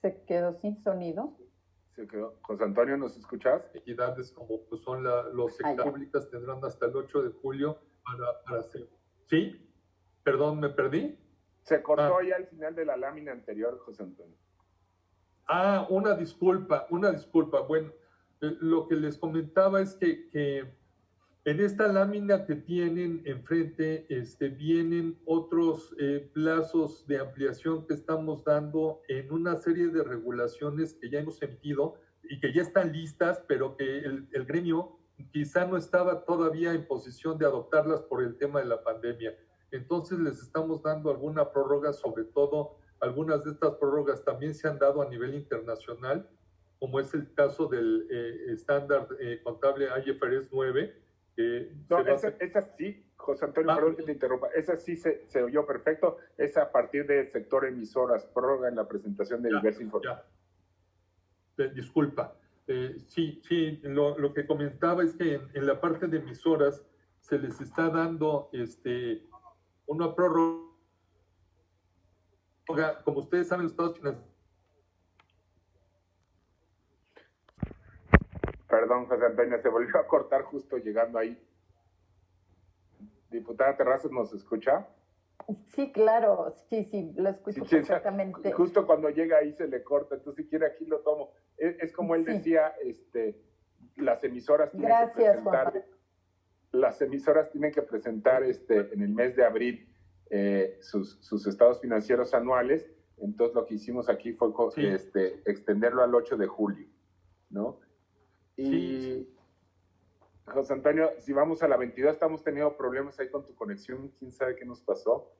Se quedó sin sonido. Se quedó. José Antonio, ¿nos escuchas? Entidades como pues, son los públicas tendrán hasta el 8 de julio para hacer. ¿Sí? Perdón, ¿me perdí? Se cortó ya al final de la lámina anterior, José Antonio. Una disculpa. Bueno, lo que les comentaba es que en esta lámina que tienen enfrente vienen otros plazos de ampliación que estamos dando en una serie de regulaciones que ya hemos emitido y que ya están listas, pero que el gremio quizá no estaba todavía en posición de adoptarlas por el tema de la pandemia. Entonces les estamos dando alguna prórroga, sobre todo algunas de estas prórrogas también se han dado a nivel internacional, como es el caso del estándar contable IFRS 9. No, esa sí, José Antonio, perdón que te interrumpa, esa sí se oyó perfecto, es a partir del sector emisoras, prórroga en la presentación de diversa información. Disculpa. Sí, lo que comentaba es que en la parte de emisoras se les está dando una prórroga, como ustedes saben, los estados financieros. Perdón, José Antonio, se volvió a cortar justo llegando ahí. Diputada Terrazas, ¿nos escucha? Sí, claro, sí, lo escucho perfectamente. Justo cuando llega ahí se le corta, entonces si quiere aquí lo tomo. Es como él decía, las emisoras tienen que presentar, las emisoras tienen que presentar en el mes de abril sus estados financieros anuales, entonces lo que hicimos aquí fue extenderlo al 8 de julio, ¿no? Y José Antonio, si vamos a la 22, estamos teniendo problemas ahí con tu conexión, quién sabe qué nos pasó.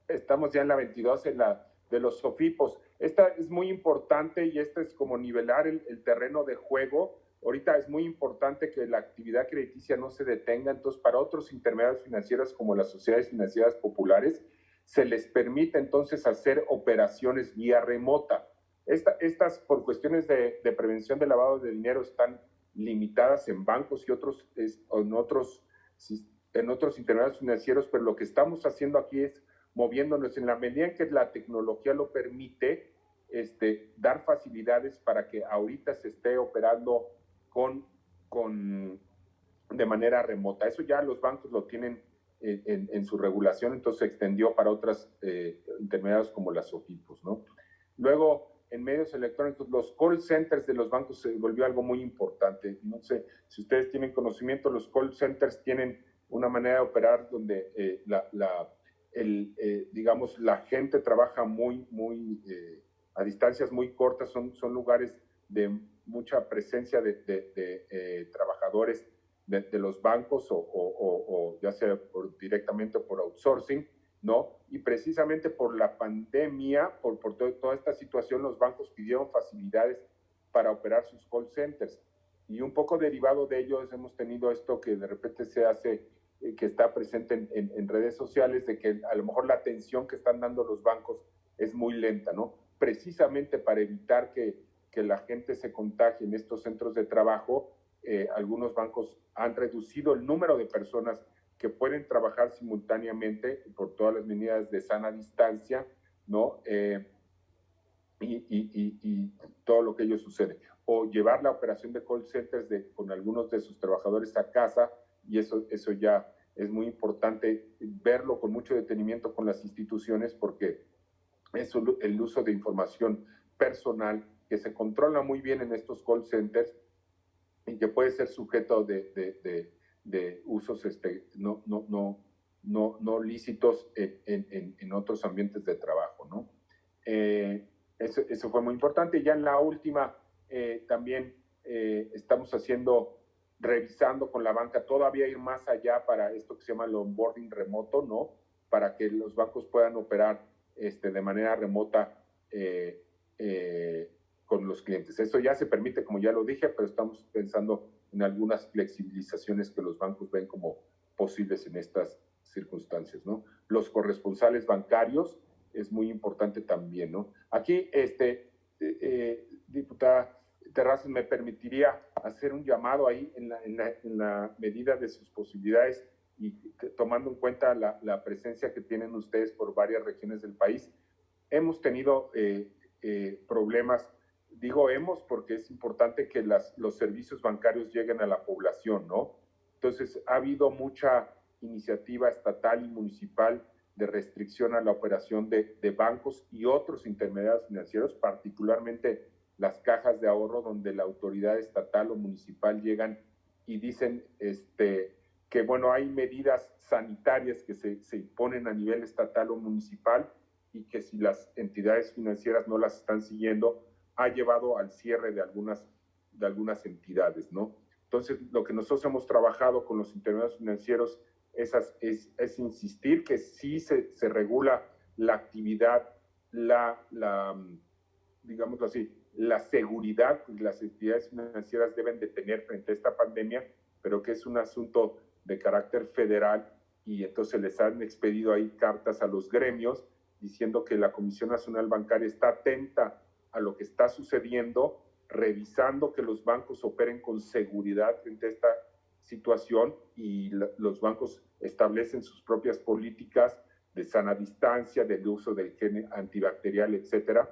Estamos ya en la 22, en la de los SOFIPOS. Esta es muy importante y esta es como nivelar el terreno de juego. Ahorita es muy importante que la actividad crediticia no se detenga, entonces para otros intermediarios financieros como las sociedades financieras populares se les permite entonces hacer operaciones vía remota. Estas por cuestiones de prevención de lavado de dinero están limitadas en bancos y en otros intermediarios financieros, pero lo que estamos haciendo aquí es moviéndonos en la medida en que la tecnología lo permite, dar facilidades para que ahorita se esté operando de manera remota. Eso ya los bancos lo tienen en su regulación, entonces se extendió para otros intermediarios como las SOFIPOS, ¿no? Luego, en medios electrónicos, los call centers de los bancos se volvió algo muy importante. No sé si ustedes tienen conocimiento, los call centers tienen una manera de operar donde digamos, la gente trabaja a distancias muy cortas, son lugares de mucha presencia de trabajadores de los bancos o ya sea directamente por outsourcing, ¿no? Y precisamente por la pandemia, por toda esta situación, los bancos pidieron facilidades para operar sus call centers. Y un poco derivado de ello hemos tenido esto que de repente se hace, que está presente en redes sociales, de que a lo mejor la atención que están dando los bancos es muy lenta, ¿no? Precisamente para evitar que que la gente se contagie en estos centros de trabajo, algunos bancos han reducido el número de personas que pueden trabajar simultáneamente por todas las medidas de sana distancia, ¿no? Y todo lo que ello sucede. O llevar la operación de call centers con algunos de sus trabajadores a casa, y eso ya es muy importante verlo con mucho detenimiento con las instituciones, porque es el uso de información personal que se controla muy bien en estos call centers y que puede ser sujeto de usos no lícitos en otros ambientes de trabajo, ¿no? Eso fue muy importante. Ya en la última también estamos revisando con la banca todavía ir más allá para esto que se llama el onboarding remoto, ¿no? Para que los bancos puedan operar de manera remota con los clientes. Eso ya se permite, como ya lo dije, pero estamos pensando en algunas flexibilizaciones que los bancos ven como posibles en estas circunstancias, ¿no? Los corresponsales bancarios es muy importante también, ¿no? Aquí, diputada Terrazas, me permitiría hacer un llamado ahí en la medida de sus posibilidades y tomando en cuenta la presencia que tienen ustedes por varias regiones del país. Hemos tenido problemas, digo hemos porque es importante que los servicios bancarios lleguen a la población, ¿no? Entonces, ha habido mucha iniciativa estatal y municipal de restricción a la operación de bancos y otros intermediarios financieros, particularmente las cajas de ahorro, donde la autoridad estatal o municipal llegan y dicen que, bueno, hay medidas sanitarias que se imponen a nivel estatal o municipal y que si las entidades financieras no las están siguiendo, ha llevado al cierre de algunas entidades, ¿no? Entonces, lo que nosotros hemos trabajado con los intermediarios financieros es insistir que sí se regula la actividad, digámoslo así, la seguridad que las entidades financieras deben de tener frente a esta pandemia, pero que es un asunto de carácter federal, y entonces les han expedido ahí cartas a los gremios diciendo que la Comisión Nacional Bancaria está atenta a lo que está sucediendo, revisando que los bancos operen con seguridad frente a esta situación, y los bancos establecen sus propias políticas de sana distancia, del uso del gel antibacterial, etcétera.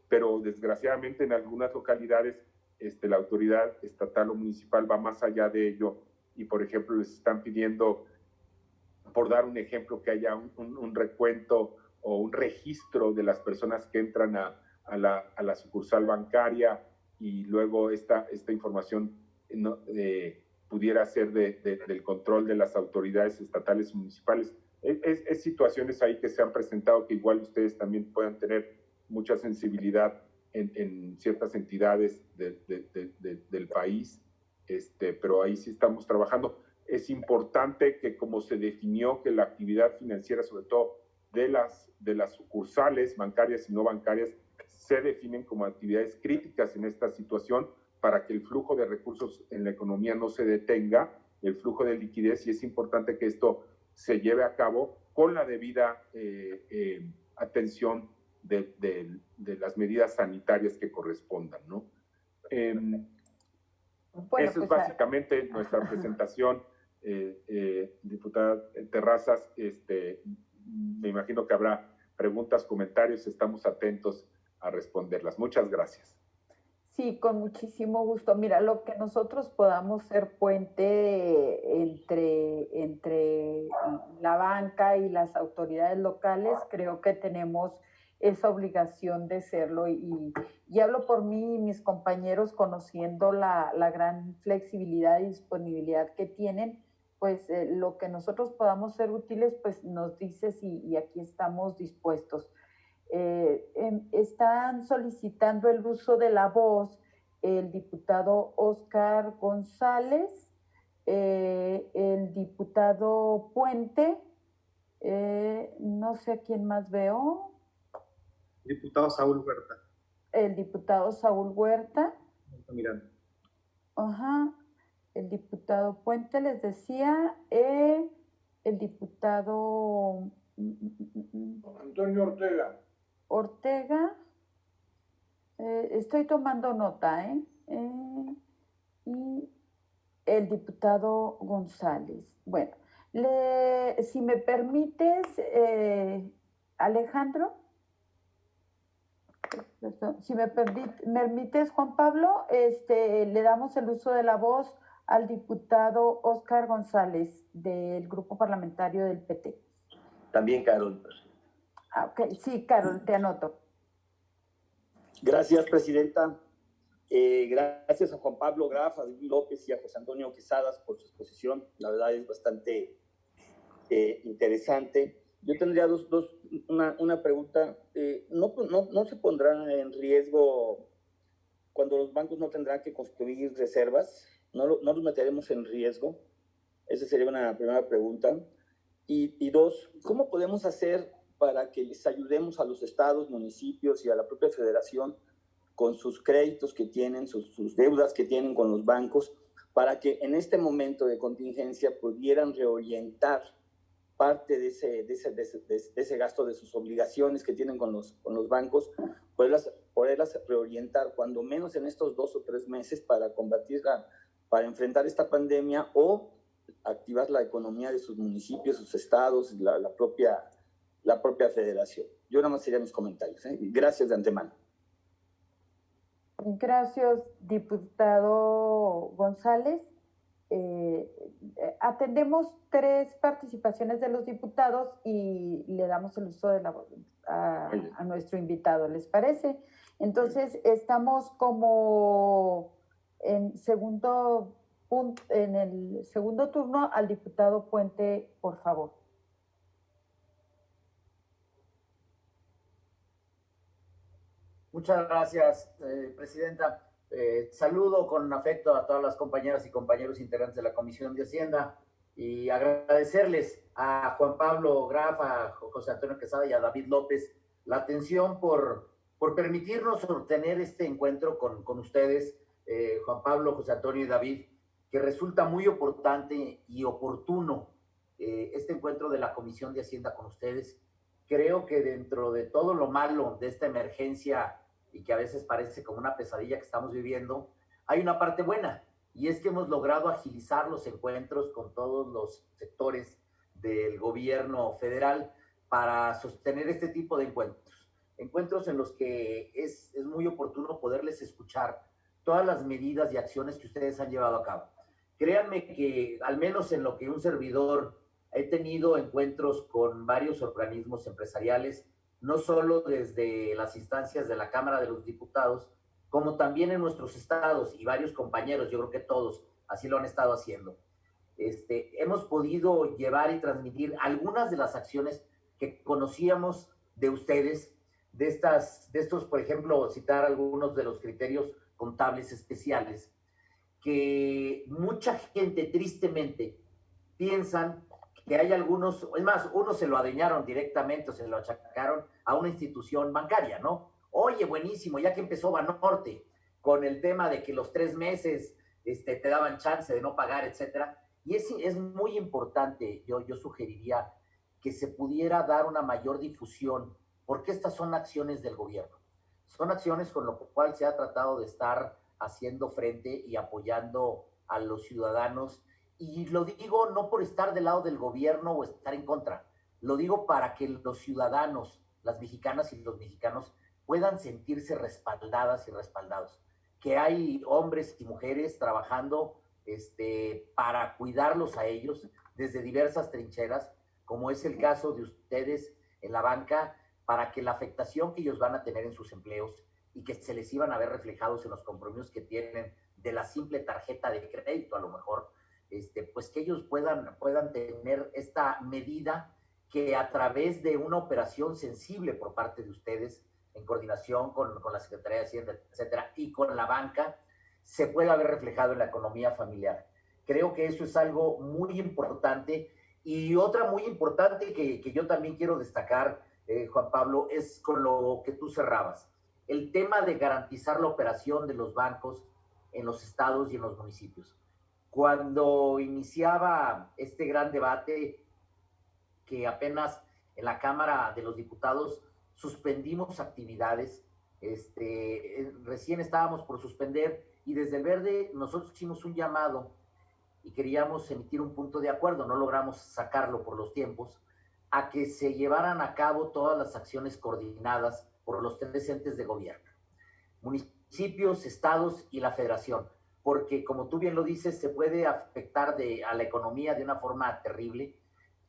Pero desgraciadamente en algunas localidades la autoridad estatal o municipal va más allá de ello y, por ejemplo, les están pidiendo, por dar un ejemplo, que haya un recuento o un registro de las personas que entran a la sucursal bancaria, y luego esta información pudiera ser del control de las autoridades estatales y municipales. Es situaciones ahí que se han presentado que igual ustedes también puedan tener mucha sensibilidad en ciertas entidades del país, pero ahí sí estamos trabajando. Es importante que, como se definió que la actividad financiera, sobre todo de las sucursales bancarias y no bancarias, se definen como actividades críticas en esta situación, para que el flujo de recursos en la economía no se detenga, el flujo de liquidez, y es importante que esto se lleve a cabo con la debida atención de las medidas sanitarias que correspondan, ¿no? Bueno, esa es básicamente nuestra presentación, diputada Terrazas. Me imagino que habrá preguntas, comentarios, estamos atentos a responderlas. Muchas gracias. Sí, con muchísimo gusto. Mira, lo que nosotros podamos ser puente entre la banca y las autoridades locales, creo que tenemos esa obligación de serlo, y hablo por mí y mis compañeros, conociendo la gran flexibilidad y disponibilidad que tienen, pues lo que nosotros podamos ser útiles, pues nos dices, y aquí estamos dispuestos. Están solicitando el uso de la voz el diputado Oscar González, el diputado Puente, no sé a quién más veo. Diputado Saúl Huerta. El diputado Saúl Huerta. Mirando. Ajá. El diputado Puente, les decía, el diputado Antonio Ortega. Ortega, Estoy tomando nota, ¿eh? Y el diputado González. Bueno, si me permites, Alejandro, si me permites, Juan Pablo, le damos el uso de la voz al diputado Óscar González del grupo parlamentario del PT. También, Carol. Ok, sí, Carol, te anoto. Gracias, presidenta. Gracias a Juan Pablo Graf, a David López y a José Antonio Quesadas por su exposición. La verdad es bastante interesante. Yo tendría una pregunta. ¿No se pondrá en riesgo cuando los bancos no tendrán que construir reservas? ¿No los meteremos en riesgo? Esa sería una primera pregunta. Y dos, ¿cómo podemos hacer para que les ayudemos a los estados, municipios y a la propia federación con sus créditos que tienen, sus deudas que tienen con los bancos, para que en este momento de contingencia pudieran reorientar parte de ese gasto de sus obligaciones que tienen con los bancos, poderlas reorientar cuando menos en estos 2 o 3 meses para combatirla, para enfrentar esta pandemia o activar la economía de sus municipios, sus estados, la propia federación? Yo nada más sería mis comentarios. Gracias de antemano. Gracias, diputado González. Atendemos 3 participaciones de los diputados y le damos el uso de la voz a nuestro invitado, ¿les parece? Entonces, estamos como en el segundo turno al diputado Puente, por favor. Muchas gracias, presidenta. Saludo con afecto a todas las compañeras y compañeros integrantes de la Comisión de Hacienda y agradecerles a Juan Pablo Graf, a José Antonio Quesada y a David López la atención por permitirnos obtener este encuentro con ustedes, Juan Pablo, José Antonio y David, que resulta muy importante y oportuno este encuentro de la Comisión de Hacienda con ustedes. Creo que dentro de todo lo malo de esta emergencia y que a veces parece como una pesadilla que estamos viviendo, hay una parte buena, y es que hemos logrado agilizar los encuentros con todos los sectores del gobierno federal para sostener este tipo de encuentros en los que es muy oportuno poderles escuchar todas las medidas y acciones que ustedes han llevado a cabo. Créanme que al menos en lo que un servidor he tenido encuentros con varios organismos empresariales, no solo desde las instancias de la Cámara de los Diputados, como también en nuestros estados, y varios compañeros, yo creo que todos así lo han estado haciendo. Hemos podido llevar y transmitir algunas de las acciones que conocíamos de ustedes, de estos, por ejemplo, citar algunos de los criterios contables especiales, que mucha gente tristemente piensan que hay algunos, es más, unos se lo adueñaron directamente o se lo achacaron a una institución bancaria, ¿no? Oye, buenísimo, ya que empezó Banorte con el tema de que los 3 meses te daban chance de no pagar, etcétera. Y es muy importante, yo sugeriría que se pudiera dar una mayor difusión, porque estas son acciones del gobierno. Son acciones con lo cual se ha tratado de estar haciendo frente y apoyando a los ciudadanos. Y lo digo no por estar del lado del gobierno o estar en contra, lo digo para que los ciudadanos, las mexicanas y los mexicanos puedan sentirse respaldadas y respaldados, que hay hombres y mujeres trabajando para cuidarlos a ellos desde diversas trincheras, como es el caso de ustedes en la banca, para que la afectación que ellos van a tener en sus empleos y que se les iban a ver reflejados en los compromisos que tienen de la simple tarjeta de crédito a lo mejor, pues que ellos puedan tener esta medida que a través de una operación sensible por parte de ustedes, en coordinación con la Secretaría de Hacienda, etcétera, y con la banca, se pueda ver reflejado en la economía familiar. Creo que eso es algo muy importante. Y otra muy importante que yo también quiero destacar, Juan Pablo, es con lo que tú cerrabas. El tema de garantizar la operación de los bancos en los estados y en los municipios. Cuando iniciaba este gran debate, que apenas en la Cámara de los Diputados suspendimos actividades recién estábamos por suspender y desde el Verde nosotros hicimos un llamado y queríamos emitir un punto de acuerdo, no logramos sacarlo por los tiempos, a que se llevaran a cabo todas las acciones coordinadas por los 3 entes de gobierno, municipios, estados y la federación, porque como tú bien lo dices, se puede afectar a la economía de una forma terrible,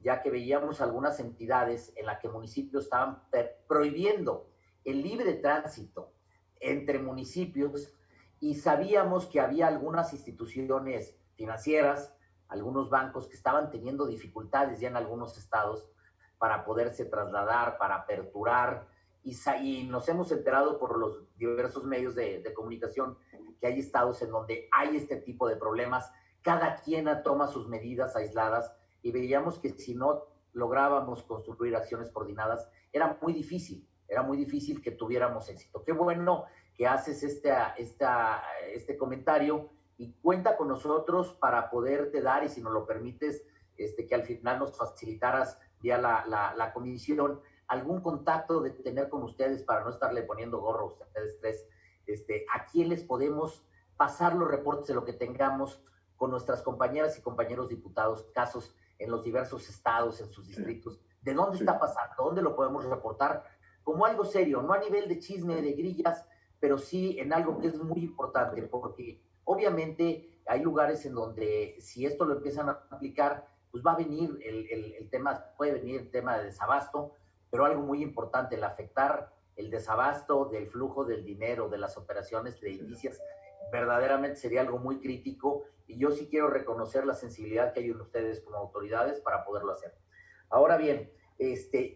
ya que veíamos algunas entidades en las que municipios estaban prohibiendo el libre tránsito entre municipios y sabíamos que había algunas instituciones financieras, algunos bancos que estaban teniendo dificultades ya en algunos estados para poderse trasladar, para aperturar, y nos hemos enterado por los diversos medios de comunicación que hay estados en donde hay este tipo de problemas, cada quien toma sus medidas aisladas y veíamos que si no lográbamos construir acciones coordinadas, era muy difícil que tuviéramos éxito. Qué bueno que haces este comentario y cuenta con nosotros para poderte dar, y si nos lo permites, que al final nos facilitaras vía la comisión algún contacto de tener con ustedes para no estarle poniendo gorro a ustedes tres, a quién les podemos pasar los reportes de lo que tengamos con nuestras compañeras y compañeros diputados, casos en los diversos estados, en sus distritos, de dónde está pasando, dónde lo podemos reportar como algo serio, no a nivel de chisme, de grillas, pero sí en algo que es muy importante, porque obviamente hay lugares en donde si esto lo empiezan a aplicar, pues va a venir el tema, puede venir el tema de desabasto, pero algo muy importante, el afectar el desabasto del flujo del dinero, de las operaciones crediticias, verdaderamente sería algo muy crítico, y yo sí quiero reconocer la sensibilidad que hay en ustedes como autoridades para poderlo hacer. Ahora bien,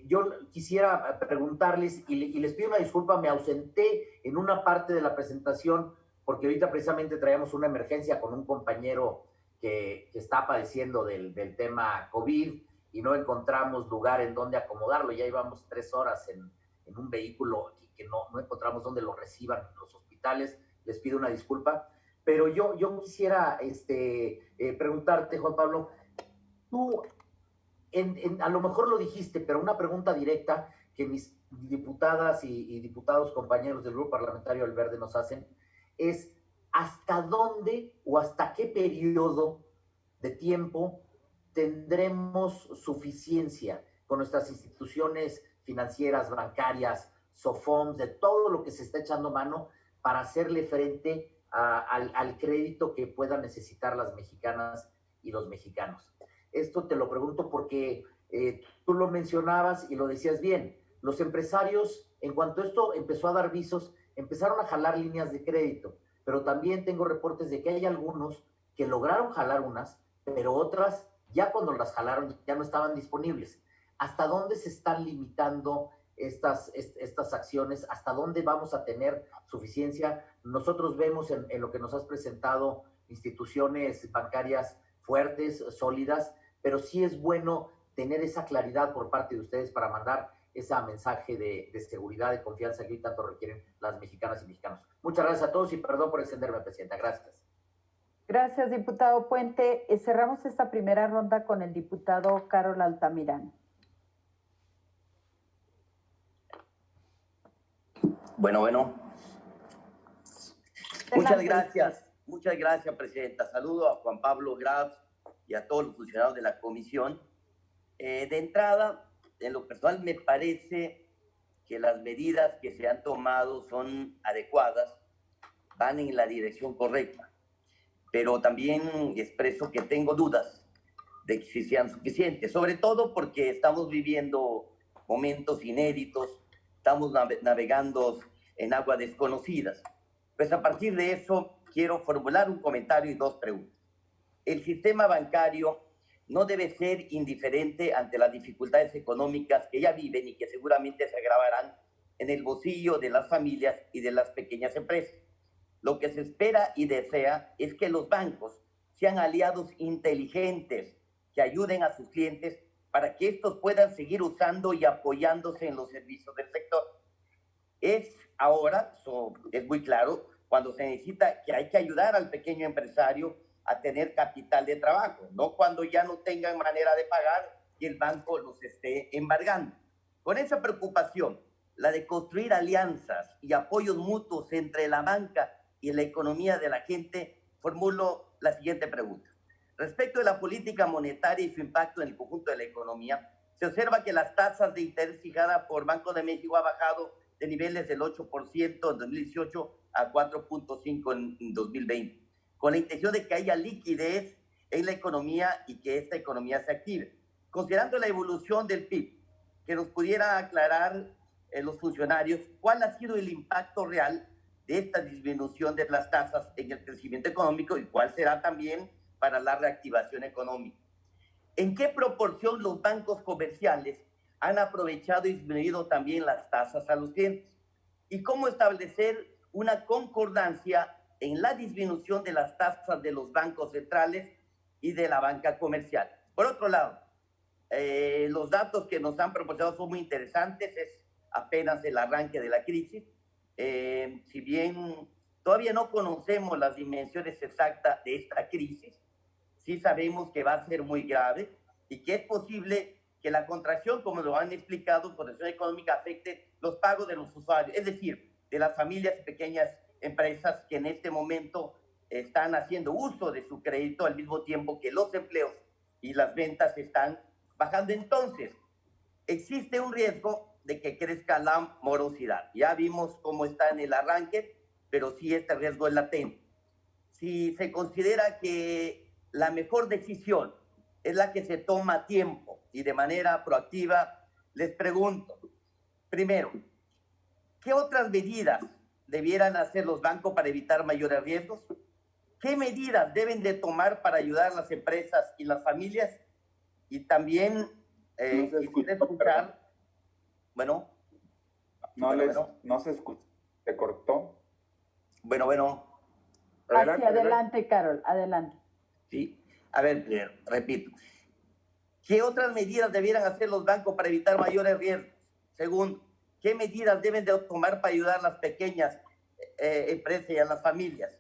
yo quisiera preguntarles, y les pido una disculpa, me ausenté en una parte de la presentación, porque ahorita precisamente traíamos una emergencia con un compañero que está padeciendo del tema COVID, y no encontramos lugar en donde acomodarlo. Ya íbamos 3 horas en un vehículo y que no encontramos donde lo reciban los hospitales. Les pido una disculpa. Pero yo quisiera preguntarte, Juan Pablo, tú a lo mejor lo dijiste, pero una pregunta directa que mis diputadas y diputados compañeros del Grupo Parlamentario del Verde nos hacen es: ¿hasta dónde o hasta qué periodo de tiempo tendremos suficiencia con nuestras instituciones financieras, bancarias, SOFOMS, de todo lo que se está echando mano para hacerle frente al crédito que puedan necesitar las mexicanas y los mexicanos? Esto te lo pregunto porque tú lo mencionabas y lo decías bien. Los empresarios, en cuanto esto empezó a dar visos, empezaron a jalar líneas de crédito, pero también tengo reportes de que hay algunos que lograron jalar unas, pero otras ya cuando las jalaron ya no estaban disponibles. ¿Hasta dónde se están limitando estas acciones? ¿Hasta dónde vamos a tener suficiencia? Nosotros vemos en lo que nos has presentado instituciones bancarias fuertes, sólidas, pero sí es bueno tener esa claridad por parte de ustedes para mandar ese mensaje de seguridad, de confianza que hoy tanto requieren las mexicanas y mexicanos. Muchas gracias a todos y perdón por extenderme, Presidenta. Gracias. Gracias, diputado Puente. Cerramos esta primera ronda con el diputado Carol Altamirano. Bueno. Muchas gracias, Presidenta. Saludo a Juan Pablo Graf y a todos los funcionarios de la comisión. De entrada, en lo personal me parece que las medidas que se han tomado son adecuadas, van en la dirección correcta, pero también expreso que tengo dudas de que si sean suficientes, sobre todo porque estamos viviendo momentos inéditos, estamos navegando en aguas desconocidas. Pues a partir de eso quiero formular un comentario y 2 preguntas. El sistema bancario no debe ser indiferente ante las dificultades económicas que ya viven y que seguramente se agravarán en el bolsillo de las familias y de las pequeñas empresas. Lo que se espera y desea es que los bancos sean aliados inteligentes que ayuden a sus clientes para que estos puedan seguir usando y apoyándose en los servicios del sector. Es muy claro, cuando se necesita que hay que ayudar al pequeño empresario a tener capital de trabajo, no cuando ya no tengan manera de pagar y el banco los esté embargando. Con esa preocupación la de construir alianzas y apoyos mutuos entre la banca y la economía de la gente, formulo la siguiente pregunta. Respecto de la política monetaria y su impacto en el conjunto de la economía, se observa que las tasas de interés fijadas por Banco de México ha bajado de niveles del 8% en 2018 a 4.5% en 2020, con la intención de que haya liquidez en la economía y que esta economía se active. Considerando la evolución del PIB, que nos pudiera aclarar los funcionarios cuál ha sido el impacto real de esta disminución de las tasas en el crecimiento económico y cuál será también para la reactivación económica. ¿En qué proporción los bancos comerciales han aprovechado y disminuido también las tasas a los clientes? ¿Y cómo establecer una concordancia en la disminución de las tasas de los bancos centrales y de la banca comercial? Por otro lado, los datos que nos han proporcionado son muy interesantes, es apenas el arranque de la crisis. Si bien todavía no conocemos las dimensiones exactas de esta crisis, sí sabemos que va a ser muy grave y que es posible que la contracción, como lo han explicado, contracción económica afecte los pagos de los usuarios, es decir, de las familias y pequeñas empresas que en este momento están haciendo uso de su crédito al mismo tiempo que los empleos y las ventas están bajando. Entonces, existe un riesgo de que crezca la morosidad. Ya vimos cómo está en el arranque, pero sí este riesgo es latente. Si se considera que la mejor decisión es la que se toma a tiempo y de manera proactiva, les pregunto, primero, ¿qué otras medidas debieran hacer los bancos para evitar mayores riesgos? ¿Qué medidas deben de tomar para ayudar a las empresas y las familias? Y también quisiera escuchar, bueno. No se escucha, se cortó. Bueno. Adelante, Carol, adelante. Sí, a ver, repito. ¿Qué otras medidas debieran hacer los bancos para evitar mayores riesgos? Segundo, ¿qué medidas deben de tomar para ayudar a las pequeñas empresas y a las familias?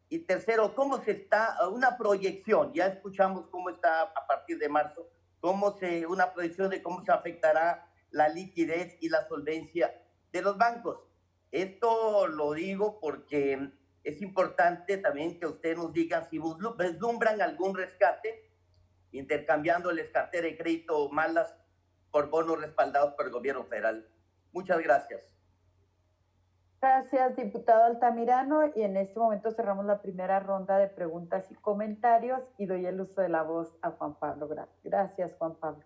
Y tercero, ¿cómo se está una proyección? Ya escuchamos cómo está a partir de marzo, una proyección de cómo se afectará la liquidez y la solvencia de los bancos. Esto lo digo porque es importante también que ustedes nos digan si vislumbran algún rescate intercambiándoles cartera de crédito malas por bonos respaldados por el gobierno federal. Muchas gracias. Gracias, diputado Altamirano. Y en este momento cerramos la primera ronda de preguntas y comentarios y doy el uso de la voz a Juan Pablo Graf. Gracias, Juan Pablo.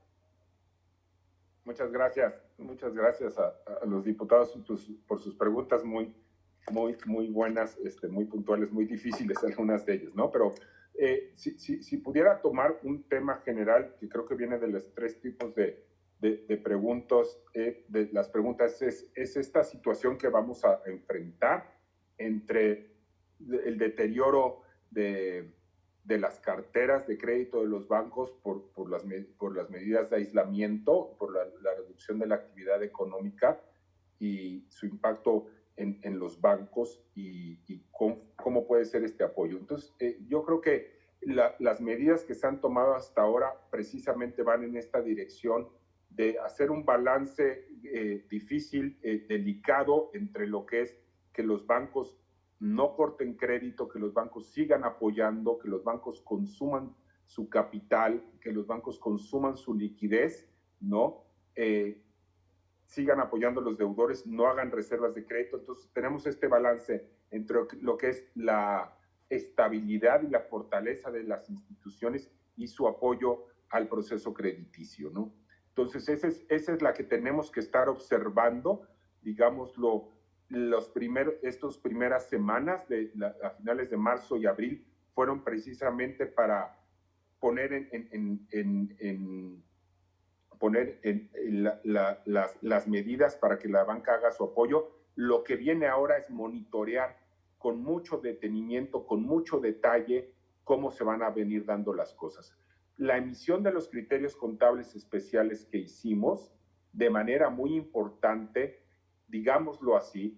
Muchas gracias a los diputados por sus preguntas muy buenas, muy puntuales, muy difíciles algunas de ellas, ¿no? Pero si pudiera tomar un tema general que creo que viene de los tres tipos de preguntas, de las preguntas es esta situación que vamos a enfrentar entre el deterioro de las carteras de crédito de los bancos por las medidas de aislamiento, por la reducción de la actividad económica y su impacto en los bancos y cómo puede ser este apoyo. Entonces, yo creo que las medidas que se han tomado hasta ahora precisamente van en esta dirección de hacer un balance difícil, delicado entre lo que es que los bancos no corten crédito, que los bancos sigan apoyando, que los bancos consuman su capital, que los bancos consuman su liquidez, ¿no? Sigan apoyando a los deudores, no hagan reservas de crédito. Entonces tenemos este balance entre lo que es la estabilidad y la fortaleza de las instituciones y su apoyo al proceso crediticio, ¿no? Entonces esa es la que tenemos que estar observando, digámoslo, estas primeras semanas, a finales de marzo y abril, fueron precisamente para poner las medidas para que la banca haga su apoyo. Lo que viene ahora es monitorear con mucho detenimiento, con mucho detalle, cómo se van a venir dando las cosas. La emisión de los criterios contables especiales que hicimos, de manera muy importante, digámoslo así,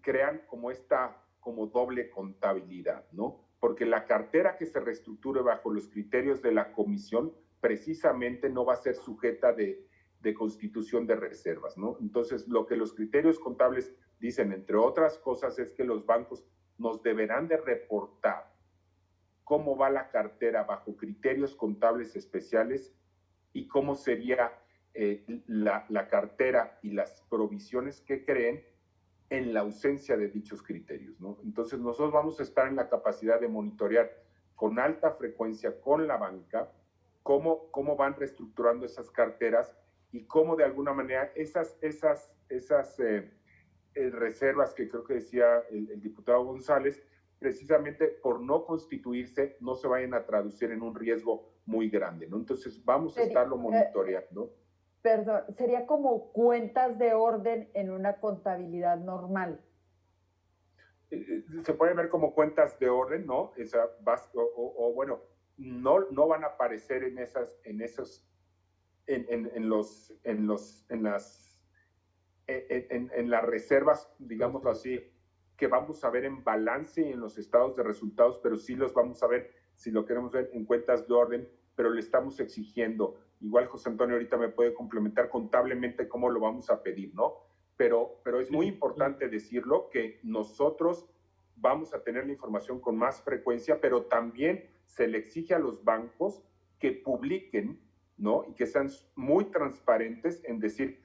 crean como doble contabilidad, ¿no? Porque la cartera que se reestructure bajo los criterios de la comisión precisamente no va a ser sujeta de de constitución de reservas, ¿no? Entonces, lo que los criterios contables dicen, entre otras cosas, es que los bancos nos deberán de reportar cómo va la cartera bajo criterios contables especiales y cómo sería la cartera y las provisiones que creen en la ausencia de dichos criterios, ¿no? Entonces, nosotros vamos a estar en la capacidad de monitorear con alta frecuencia con la banca cómo van reestructurando esas carteras y cómo de alguna manera esas reservas que creo que decía el diputado González, precisamente por no constituirse, no se vayan a traducir en un riesgo muy grande, ¿no? Entonces, vamos a estarlo monitoreando. Perdón, sería como cuentas de orden en una contabilidad normal. Se puede ver como cuentas de orden, ¿no? Bueno, no van a aparecer en las reservas, digámoslo así, que vamos a ver en balance y en los estados de resultados, pero sí los vamos a ver, si lo queremos ver, en cuentas de orden, pero le estamos exigiendo. Igual José Antonio ahorita me puede complementar contablemente cómo lo vamos a pedir, ¿no? Pero es muy importante decirlo, que nosotros vamos a tener la información con más frecuencia, pero también se le exige a los bancos que publiquen, ¿no? Y que sean muy transparentes en decir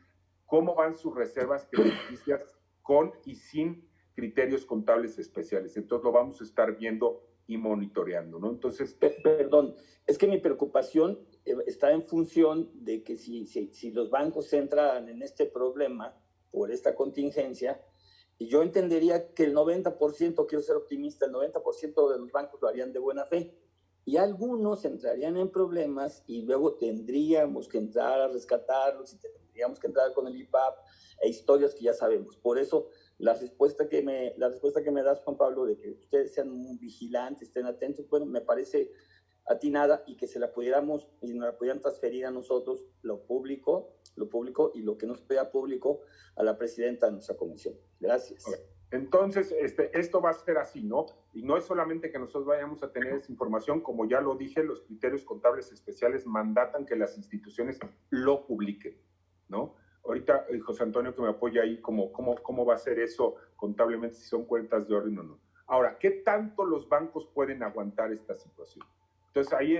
cómo van sus reservas crediticias con y sin criterios contables especiales. Entonces lo vamos a estar viendo y monitoreando, ¿no? Entonces... Perdón, es que mi preocupación está en función de que si los bancos entran en este problema por esta contingencia, yo entendería que el 90%, quiero ser optimista, el 90% de los bancos lo harían de buena fe, y algunos entrarían en problemas y luego tendríamos que entrar a rescatarlos y tendríamos que entrar con el IPAP e historias que ya sabemos. Por eso la respuesta que me das, Juan Pablo, de que ustedes sean muy vigilantes, estén atentos, bueno, me parece atinada, y que se la pudiéramos y nos la pudieran transferir a nosotros, lo público y lo que no sea público, a la presidenta de nuestra comisión. Gracias. Okay. Entonces, esto va a ser así, ¿no? Y no es solamente que nosotros vayamos a tener esa información, como ya lo dije, los criterios contables especiales mandatan que las instituciones lo publiquen, ¿no? Ahorita José Antonio que me apoya ahí, ¿cómo va a ser eso contablemente, si son cuentas de orden o no? Ahora, ¿qué tanto los bancos pueden aguantar esta situación? Entonces ahí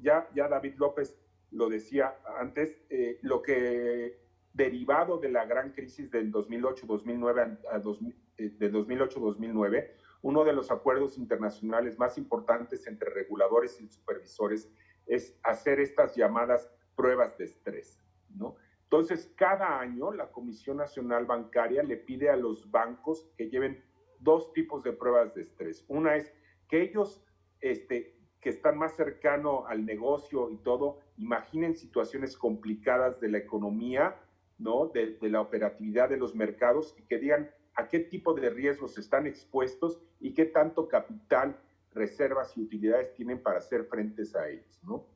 ya David López lo decía antes, lo que derivado de la gran crisis del 2008-2009, uno de los acuerdos internacionales más importantes entre reguladores y supervisores es hacer estas llamadas pruebas de estrés, ¿no? Entonces, cada año la Comisión Nacional Bancaria le pide a los bancos que lleven dos tipos de pruebas de estrés. Una es que ellos, que están más cercano al negocio y todo, imaginen situaciones complicadas de la economía, ¿no? De la operatividad de los mercados, y que digan a qué tipo de riesgos están expuestos y qué tanto capital, reservas y utilidades tienen para hacer frentes a ellos, ¿no?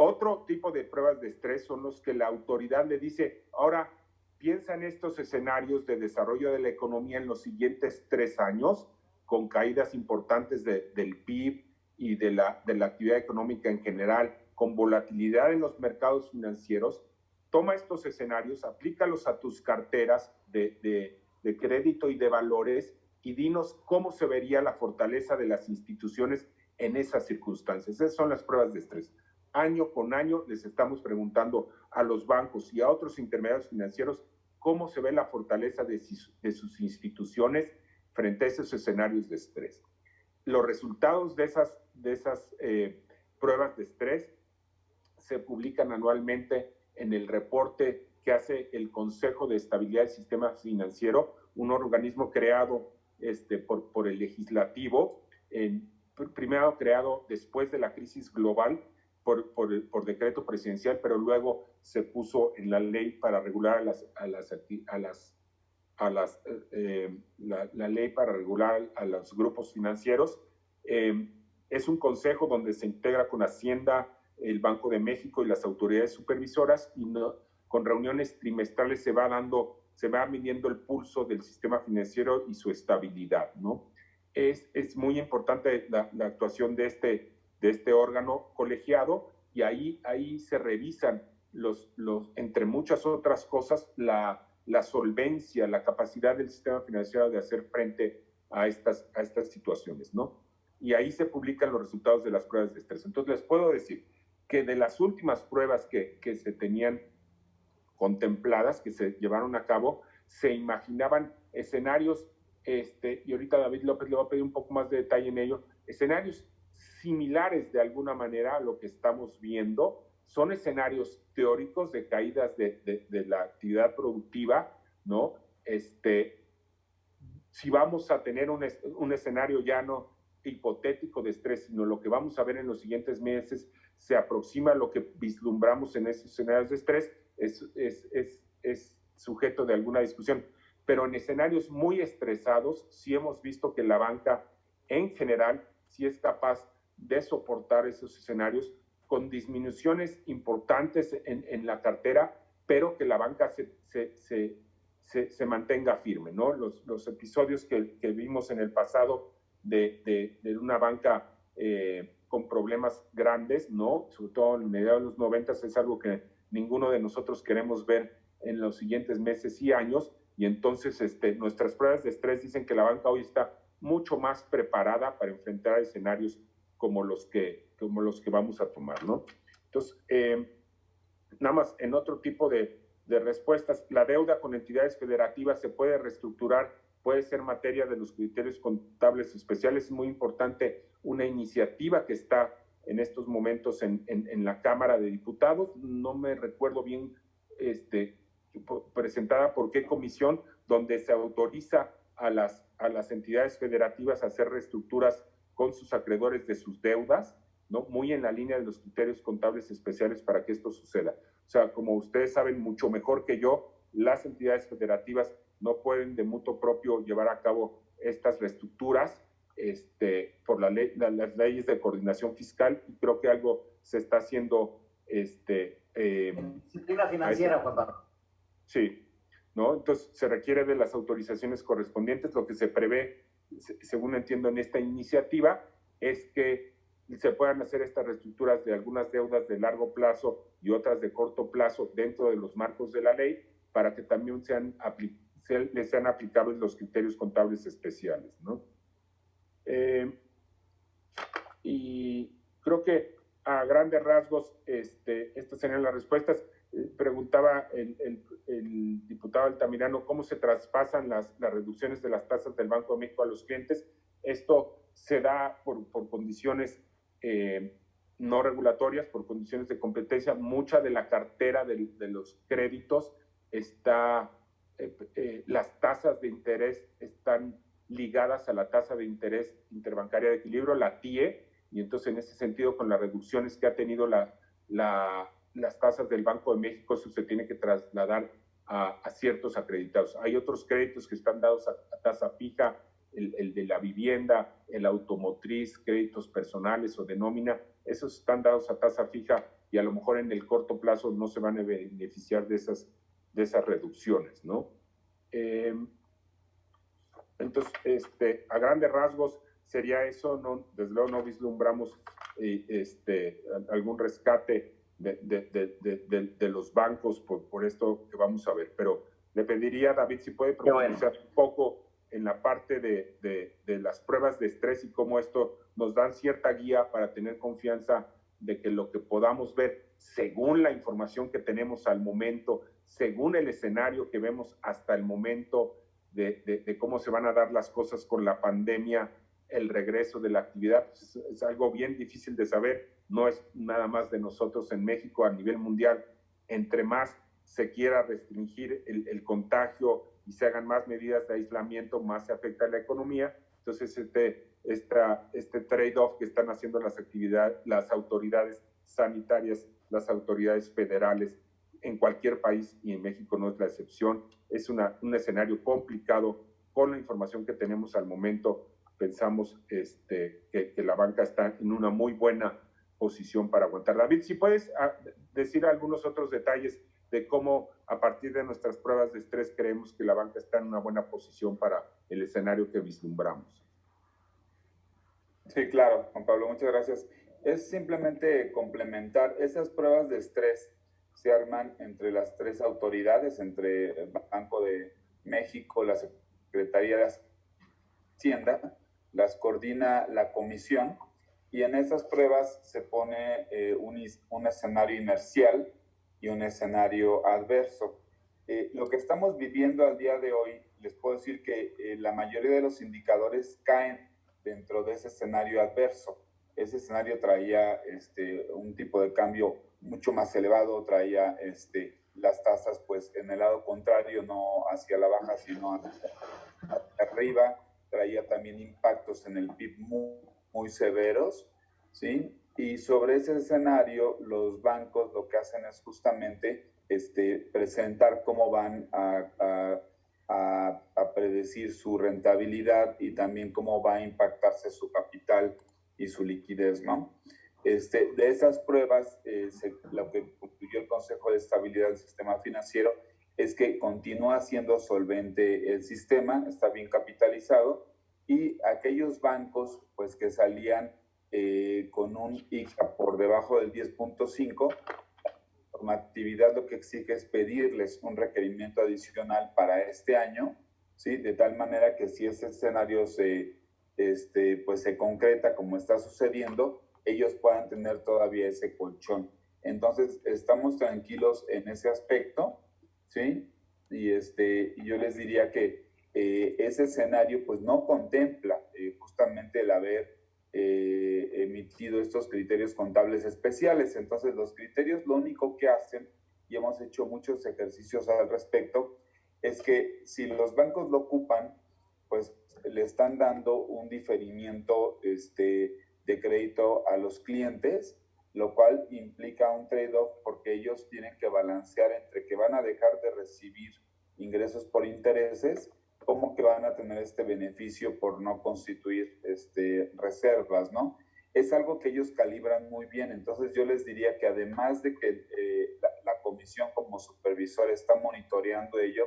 Otro tipo de pruebas de estrés son los que la autoridad le dice, ahora piensa en estos escenarios de desarrollo de la economía en los siguientes 3 años, con caídas importantes del PIB y de la actividad económica en general, con volatilidad en los mercados financieros. Toma estos escenarios, aplícalos a tus carteras de crédito y de valores, y dinos cómo se vería la fortaleza de las instituciones en esas circunstancias. Esas son las pruebas de estrés. Año con año les estamos preguntando a los bancos y a otros intermediarios financieros cómo se ve la fortaleza de sus instituciones frente a esos escenarios de estrés. Los resultados de esas pruebas de estrés se publican anualmente en el reporte que hace el Consejo de Estabilidad del Sistema Financiero, un organismo creado por el legislativo, primero creado después de la crisis global por decreto presidencial, pero luego se puso en la ley para regular la ley para regular a los grupos financieros. Es un consejo donde se integra con Hacienda, el Banco de México y las autoridades supervisoras, y con reuniones trimestrales se va midiendo el pulso del sistema financiero y su estabilidad, ¿no? Es muy importante la actuación de este órgano colegiado, y ahí se revisan entre muchas otras cosas, la solvencia, la capacidad del sistema financiero de hacer frente a estas situaciones, ¿no? Y ahí se publican los resultados de las pruebas de estrés. Entonces, les puedo decir que de las últimas pruebas que se tenían contempladas, que se llevaron a cabo, se imaginaban escenarios, y ahorita David López le va a pedir un poco más de detalle en ello, escenarios similares de alguna manera a lo que estamos viendo. Son escenarios teóricos de caídas de la actividad productiva, ¿no? Si vamos a tener un escenario ya no hipotético de estrés, sino lo que vamos a ver en los siguientes meses se aproxima a lo que vislumbramos en esos escenarios de estrés, es sujeto de alguna discusión. Pero en escenarios muy estresados, sí hemos visto que la banca en general sí es capaz de soportar esos escenarios con disminuciones importantes en la cartera, pero que la banca se mantenga firme, ¿no? Los episodios que vimos en el pasado de una banca con problemas grandes, ¿no? Sobre todo en mediados de los 90, es algo que ninguno de nosotros queremos ver en los siguientes meses y años, y entonces nuestras pruebas de estrés dicen que la banca hoy está mucho más preparada para enfrentar escenarios como los que vamos a tomar, ¿no? Entonces, nada más en otro tipo de respuestas, la deuda con entidades federativas se puede reestructurar, puede ser materia de los criterios contables especiales. Es muy importante una iniciativa que está en estos momentos en la Cámara de Diputados. No me recuerdo bien presentada por qué comisión, donde se autoriza a las entidades federativas a hacer reestructuras con sus acreedores de sus deudas, ¿no? Muy en la línea de los criterios contables especiales para que esto suceda. O sea, como ustedes saben mucho mejor que yo, las entidades federativas no pueden de mutuo propio llevar a cabo estas reestructuras por las leyes de coordinación fiscal, y creo que algo se está haciendo. Disciplina financiera, Juan Pablo. Sí, ¿no? Entonces se requiere de las autorizaciones correspondientes. Lo que se prevé, según entiendo en esta iniciativa, es que se puedan hacer estas reestructuras de algunas deudas de largo plazo y otras de corto plazo dentro de los marcos de la ley, para que también les sean aplicables los criterios contables especiales, ¿no? Y creo que a grandes rasgos estas serían las respuestas. Preguntaba el diputado Altamirano cómo se traspasan las reducciones de las tasas del Banco de México a los clientes. Esto se da por condiciones no regulatorias, por condiciones de competencia. Mucha de la cartera de los créditos está, las tasas de interés están ligadas a la tasa de interés interbancaria de equilibrio, la TIE, y entonces en ese sentido, con las reducciones que ha tenido las tasas del Banco de México, eso se tiene que trasladar a ciertos acreditados. Hay otros créditos que están dados a tasa fija, el de la vivienda, el automotriz, créditos personales o de nómina, esos están dados a tasa fija y a lo mejor en el corto plazo no se van a beneficiar de esas reducciones, ¿no? Entonces, a grandes rasgos sería eso. No, desde luego no vislumbramos algún rescate de los bancos por esto que vamos a ver, pero le pediría a David si puede profundizar un poco en la parte de las pruebas de estrés y cómo esto nos dan cierta guía para tener confianza de que lo que podamos ver, según la información que tenemos al momento, según el escenario que vemos hasta el momento de cómo se van a dar las cosas con la pandemia, el regreso de la actividad, pues es algo bien difícil de saber. No es nada más de nosotros en México, a nivel mundial. Entre más se quiera restringir el contagio y se hagan más medidas de aislamiento, más se afecta a la economía. Entonces, este trade-off que están haciendo las autoridades sanitarias, las autoridades federales, en cualquier país, y en México no es la excepción, es un escenario complicado. Con la información que tenemos al momento, pensamos que la banca está en una muy buena posición para aguantar. David, si puedes decir algunos otros detalles de cómo a partir de nuestras pruebas de estrés creemos que la banca está en una buena posición para el escenario que vislumbramos. Sí, claro, Juan Pablo, muchas gracias. Es simplemente complementar esas pruebas de estrés. se arman entre las tres autoridades, entre el Banco de México, la Secretaría de Hacienda, las coordina la comisión, y en esas pruebas se pone un escenario inercial y un escenario adverso. Lo que estamos viviendo al día de hoy, les puedo decir que la mayoría de los indicadores caen dentro de ese escenario adverso. Ese escenario traía un tipo de cambio mucho más elevado, traía las tasas pues en el lado contrario, no hacia la baja, sino hacia arriba, traía también impactos en el PIB muy severos, ¿sí? Y sobre ese escenario, los bancos lo que hacen es justamente presentar cómo van a predecir su rentabilidad y también cómo va a impactarse su capital y su liquidez, ¿no? De esas pruebas, lo que concluyó el Consejo de Estabilidad del Sistema Financiero es que continúa siendo solvente el sistema, está bien capitalizado, y aquellos bancos pues, que salían con un ICA por debajo del 10.5, la normatividad lo que exige es pedirles un requerimiento adicional para este año, ¿sí? De tal manera que si ese escenario pues se concreta como está sucediendo, ellos puedan tener todavía ese colchón. Entonces, estamos tranquilos en ese aspecto, ¿sí? Y yo les diría que ese escenario pues no contempla justamente el haber emitido estos criterios contables especiales. Entonces, los criterios lo único que hacen, y hemos hecho muchos ejercicios al respecto, es que si los bancos lo ocupan, pues le están dando un diferimiento de crédito a los clientes, lo cual implica un trade-off porque ellos tienen que balancear entre que van a dejar de recibir ingresos por intereses, como que van a tener este beneficio por no constituir reservas, ¿no? Es algo que ellos calibran muy bien. Entonces yo les diría que además de que la comisión como supervisor está monitoreando ello,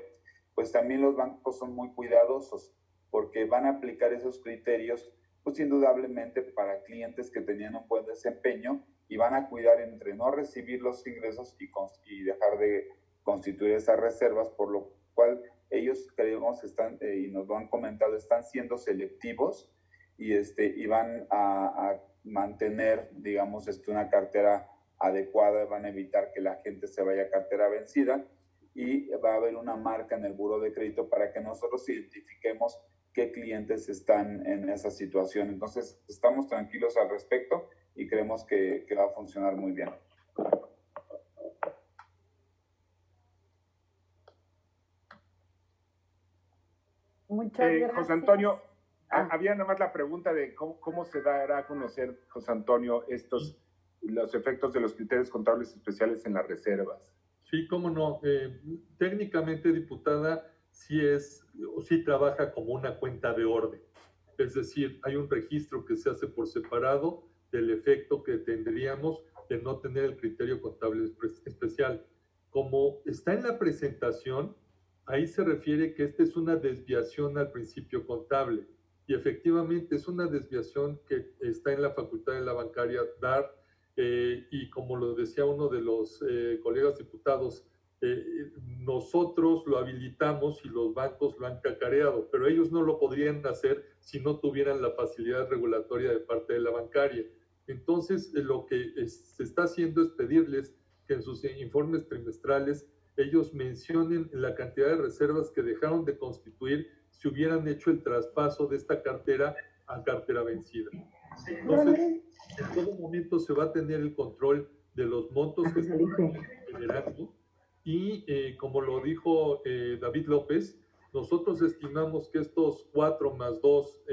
pues también los bancos son muy cuidadosos porque van a aplicar esos criterios pues indudablemente para clientes que tenían un buen desempeño y van a cuidar entre no recibir los ingresos y dejar de constituir esas reservas, por lo cual ellos creemos están, y nos lo han comentado, están siendo selectivos y van a mantener, digamos, una cartera adecuada, van a evitar que la gente se vaya a cartera vencida y va a haber una marca en el buró de crédito para que nosotros identifiquemos qué clientes están en esa situación. Entonces, estamos tranquilos al respecto y creemos que va a funcionar muy bien. Muchas gracias. José Antonio, había nada más la pregunta de cómo se dará a conocer, José Antonio, los efectos de los criterios contables especiales en las reservas. Sí, cómo no. Técnicamente, diputada, sí trabaja como una cuenta de orden. Es decir, hay un registro que se hace por separado del efecto que tendríamos de no tener el criterio contable especial. Como está en la presentación, ahí se refiere que esta es una desviación al principio contable. Y efectivamente es una desviación que está en la facultad de la bancaria dar, y como lo decía uno de los colegas diputados, nosotros lo habilitamos y los bancos lo han cacareado, pero ellos no lo podrían hacer si no tuvieran la facilidad regulatoria de parte de la bancaria. Entonces, lo que se está haciendo es pedirles que en sus informes trimestrales ellos mencionen la cantidad de reservas que dejaron de constituir si hubieran hecho el traspaso de esta cartera a cartera vencida. Entonces, en todo momento se va a tener el control de los montos que se están generando. Y como lo dijo David López, nosotros estimamos que estos 4 más 2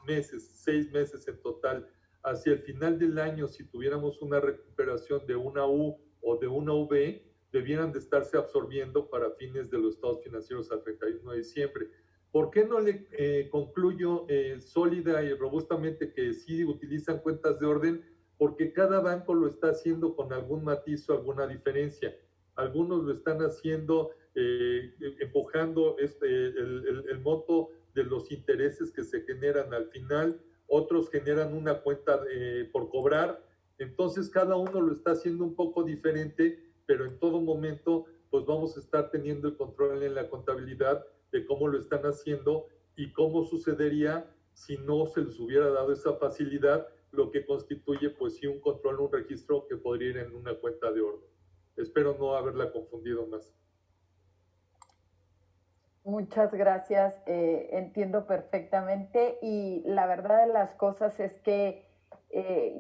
meses, 6 meses en total, hacia el final del año, si tuviéramos una recuperación de una U o de una V, debieran de estarse absorbiendo para fines de los estados financieros al 31 de diciembre. ¿Por qué no le concluyo sólida y robustamente que sí utilizan cuentas de orden? Porque cada banco lo está haciendo con algún matiz o alguna diferencia. Algunos lo están haciendo empujando el monto de los intereses que se generan al final, otros generan una cuenta por cobrar. Entonces cada uno lo está haciendo un poco diferente pero en todo momento pues vamos a estar teniendo el control en la contabilidad de cómo lo están haciendo y cómo sucedería si no se les hubiera dado esa facilidad, lo que constituye pues sí un control, un registro que podría ir en una cuenta de orden. Espero no haberla confundido más. Muchas gracias, entiendo perfectamente y la verdad de las cosas es que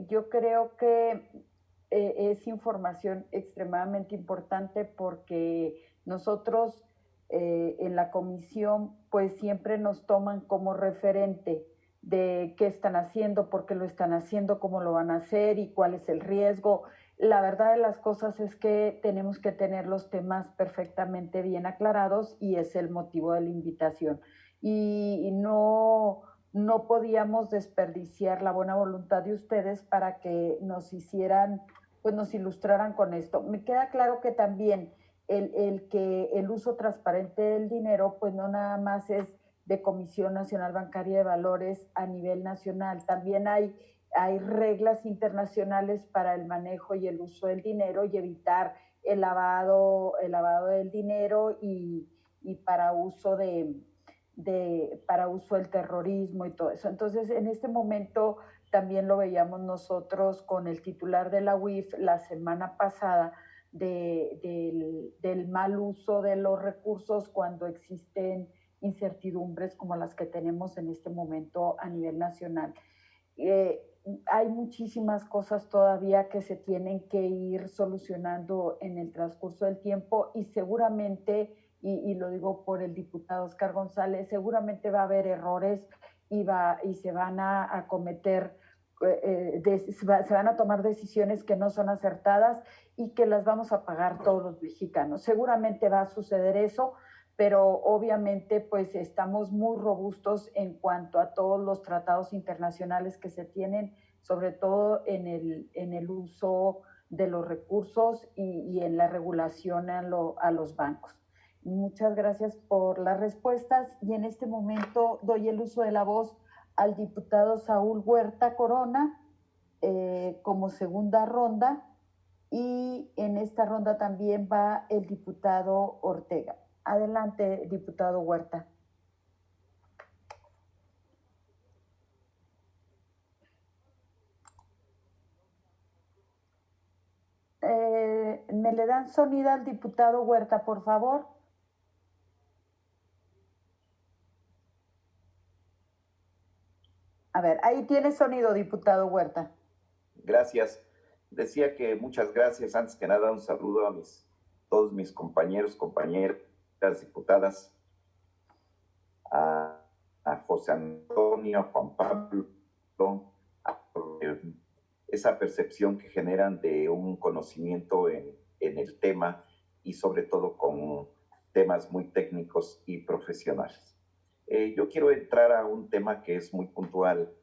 yo creo que es información extremadamente importante porque nosotros en la comisión pues siempre nos toman como referente de qué están haciendo, por qué lo están haciendo, cómo lo van a hacer y cuál es el riesgo. La verdad de las cosas es que tenemos que tener los temas perfectamente bien aclarados y es el motivo de la invitación. Y no podíamos desperdiciar la buena voluntad de ustedes para que nos hicieran, pues nos ilustraran con esto. Me queda claro que también el uso transparente del dinero, pues no nada más es de Comisión Nacional Bancaria de Valores a nivel nacional, también hay reglas internacionales para el manejo y el uso del dinero y evitar el lavado del dinero y para uso para uso del terrorismo y todo eso. Entonces, en este momento también lo veíamos nosotros con el titular de la UIF la semana pasada del mal uso de los recursos cuando existen incertidumbres como las que tenemos en este momento a nivel nacional. Hay muchísimas cosas todavía que se tienen que ir solucionando en el transcurso del tiempo y seguramente, y lo digo por el diputado Oscar González, seguramente va a haber errores y se van a cometer, se van a tomar decisiones que no son acertadas y que las vamos a pagar todos los mexicanos. Seguramente va a suceder eso, pero obviamente pues estamos muy robustos en cuanto a todos los tratados internacionales que se tienen, sobre todo en el uso de los recursos y en la regulación a los bancos. Muchas gracias por las respuestas y en este momento doy el uso de la voz al diputado Saúl Huerta Corona como segunda ronda y en esta ronda también va el diputado Ortega. Adelante, diputado Huerta. ¿Me le dan sonido al diputado Huerta, por favor? A ver, ahí tiene sonido, diputado Huerta. Gracias. Decía que muchas gracias. Antes que nada, un saludo a todos mis compañeras, diputadas, a José Antonio, a Juan Pablo, esa percepción que generan de un conocimiento en el tema y sobre todo con temas muy técnicos y profesionales. Yo quiero entrar a un tema que es muy puntual.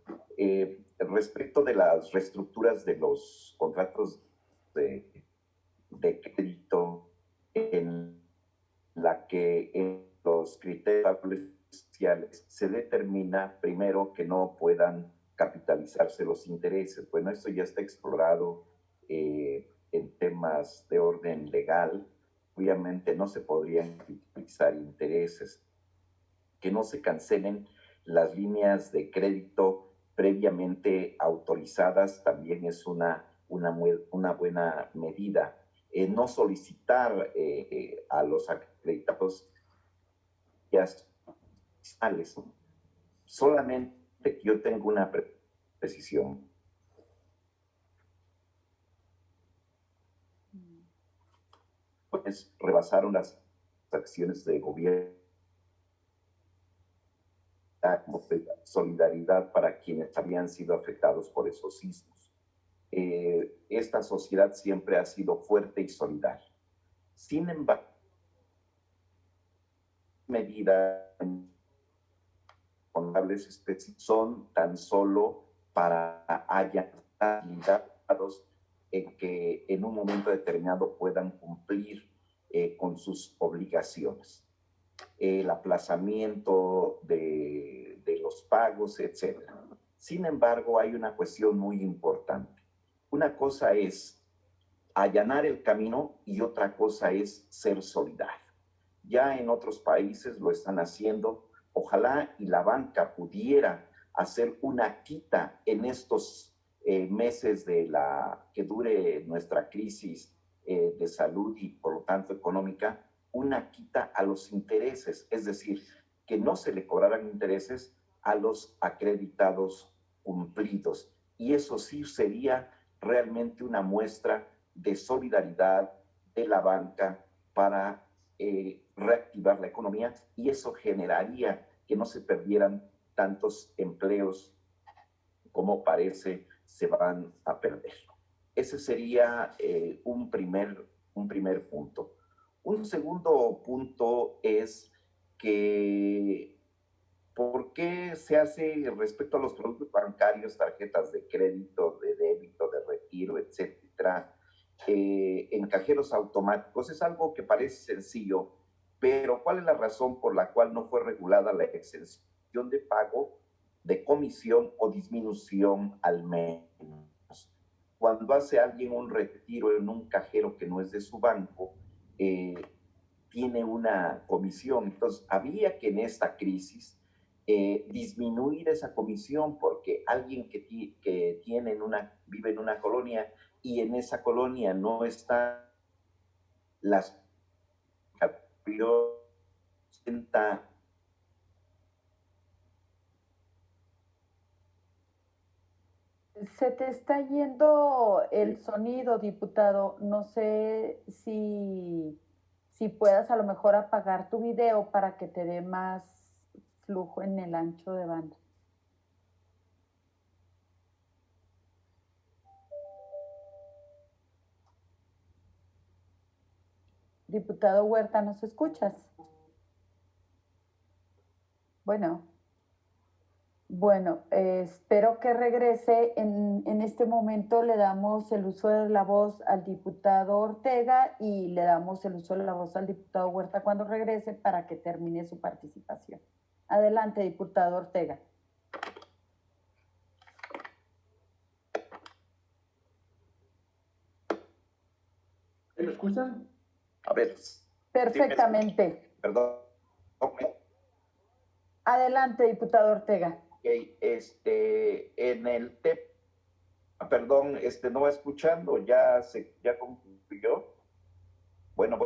Respecto de las reestructuras de los contratos de crédito, en la que en los criterios sociales se determina primero que no puedan capitalizarse los intereses. Bueno, esto ya está explorado en temas de orden legal. Obviamente no se podrían capitalizar intereses. Que no se cancelen las líneas de crédito previamente autorizadas también es una buena medida. No solicitar a los acreditados fiscales. Solamente que yo tengo una precisión. Pues rebasaron las acciones de gobierno, solidaridad para quienes habían sido afectados por esos sismos. Esta sociedad siempre ha sido fuerte y solidaria. Sin embargo, medidas contables son tan solo para habilitados en que en un momento determinado puedan cumplir con sus obligaciones. El aplazamiento de los pagos, etc. Sin embargo, hay una cuestión muy importante. Una cosa es allanar el camino y otra cosa es ser solidario. Ya en otros países lo están haciendo. Ojalá y la banca pudiera hacer una quita en estos meses que dure nuestra crisis de salud y por lo tanto económica, una quita a los intereses, es decir, que no se le cobraran intereses a los acreditados cumplidos. Y eso sí sería realmente una muestra de solidaridad de la banca para reactivar la economía, y eso generaría que no se perdieran tantos empleos como parece se van a perder. Ese sería un primer punto. Un segundo punto es que ¿por qué se hace respecto a los productos bancarios, tarjetas de crédito, de débito, de retiro, etcétera, en cajeros automáticos? Es algo que parece sencillo, pero ¿cuál es la razón por la cual no fue regulada la exención de pago de comisión o disminución al menos? Cuando hace alguien un retiro en un cajero que no es de su banco, tiene una comisión. Entonces, había que en esta crisis disminuir esa comisión, porque alguien que vive en una colonia y en esa colonia no están las Se te está yendo el sonido, diputado. No sé si puedas a lo mejor apagar tu video para que te dé más flujo en el ancho de banda. Diputado Huerta, ¿nos escuchas? Bueno, espero que regrese. En este momento le damos el uso de la voz al diputado Ortega y le damos el uso de la voz al diputado Huerta cuando regrese para que termine su participación. Adelante, diputado Ortega. ¿Me escuchan? A ver. Perfectamente. Perdón. Adelante, diputado Ortega. Okay, en el perdón, no va escuchando, ya concluyó. Bueno.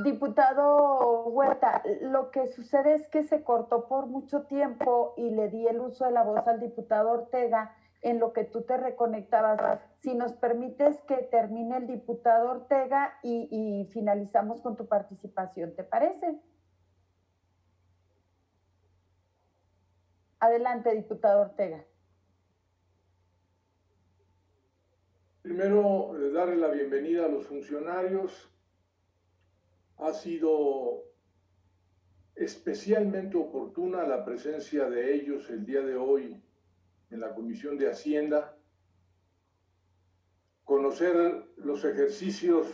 Diputado Huerta, lo que sucede es que se cortó por mucho tiempo y le di el uso de la voz al diputado Ortega en lo que tú te reconectabas. Si nos permites que termine el diputado Ortega y finalizamos con tu participación, ¿te parece? Adelante, diputado Ortega. Primero, darle la bienvenida a los funcionarios. Ha sido especialmente oportuna la presencia de ellos el día de hoy en la Comisión de Hacienda. Conocer los ejercicios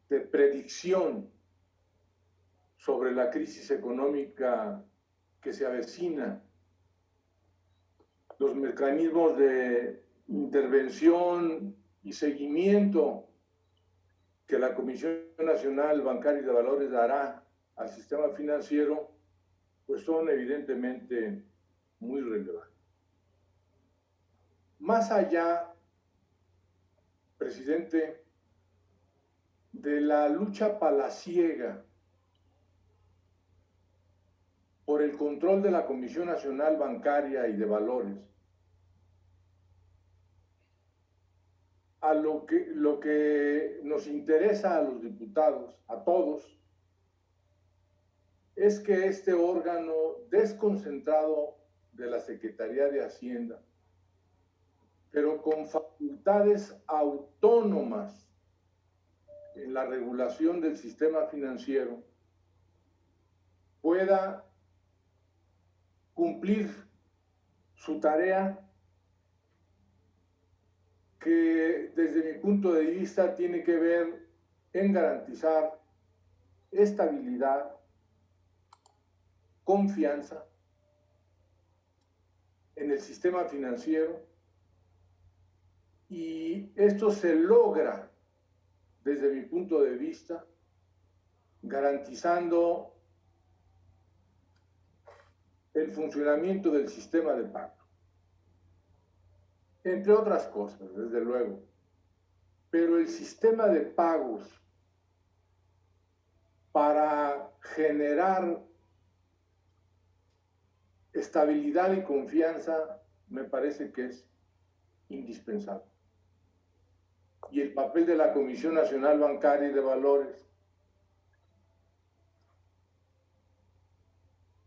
de predicción sobre la crisis económica que se avecina, los mecanismos de intervención y seguimiento que la Comisión Nacional Bancaria y de Valores dará al sistema financiero, pues son evidentemente muy relevantes. Más allá, presidente, de la lucha palaciega por el control de la Comisión Nacional Bancaria y de Valores, a lo que nos interesa a los diputados, a todos, es que este órgano desconcentrado de la Secretaría de Hacienda, pero con facultades autónomas en la regulación del sistema financiero, pueda cumplir su tarea, que desde mi punto de vista tiene que ver en garantizar estabilidad, confianza en el sistema financiero Y esto se logra, desde mi punto de vista, garantizando el funcionamiento del sistema de pago. Entre otras cosas, desde luego. Pero el sistema de pagos para generar estabilidad y confianza me parece que es indispensable. Y el papel de la Comisión Nacional Bancaria y de Valores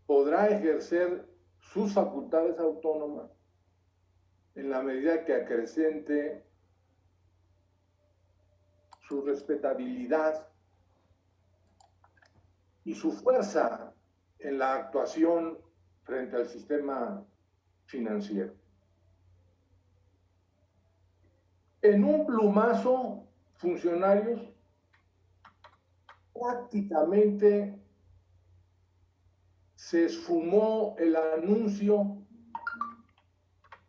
podrá ejercer sus facultades autónomas en la medida que acrecente su respetabilidad y su fuerza en la actuación frente al sistema financiero. En un plumazo, funcionarios prácticamente se esfumó el anuncio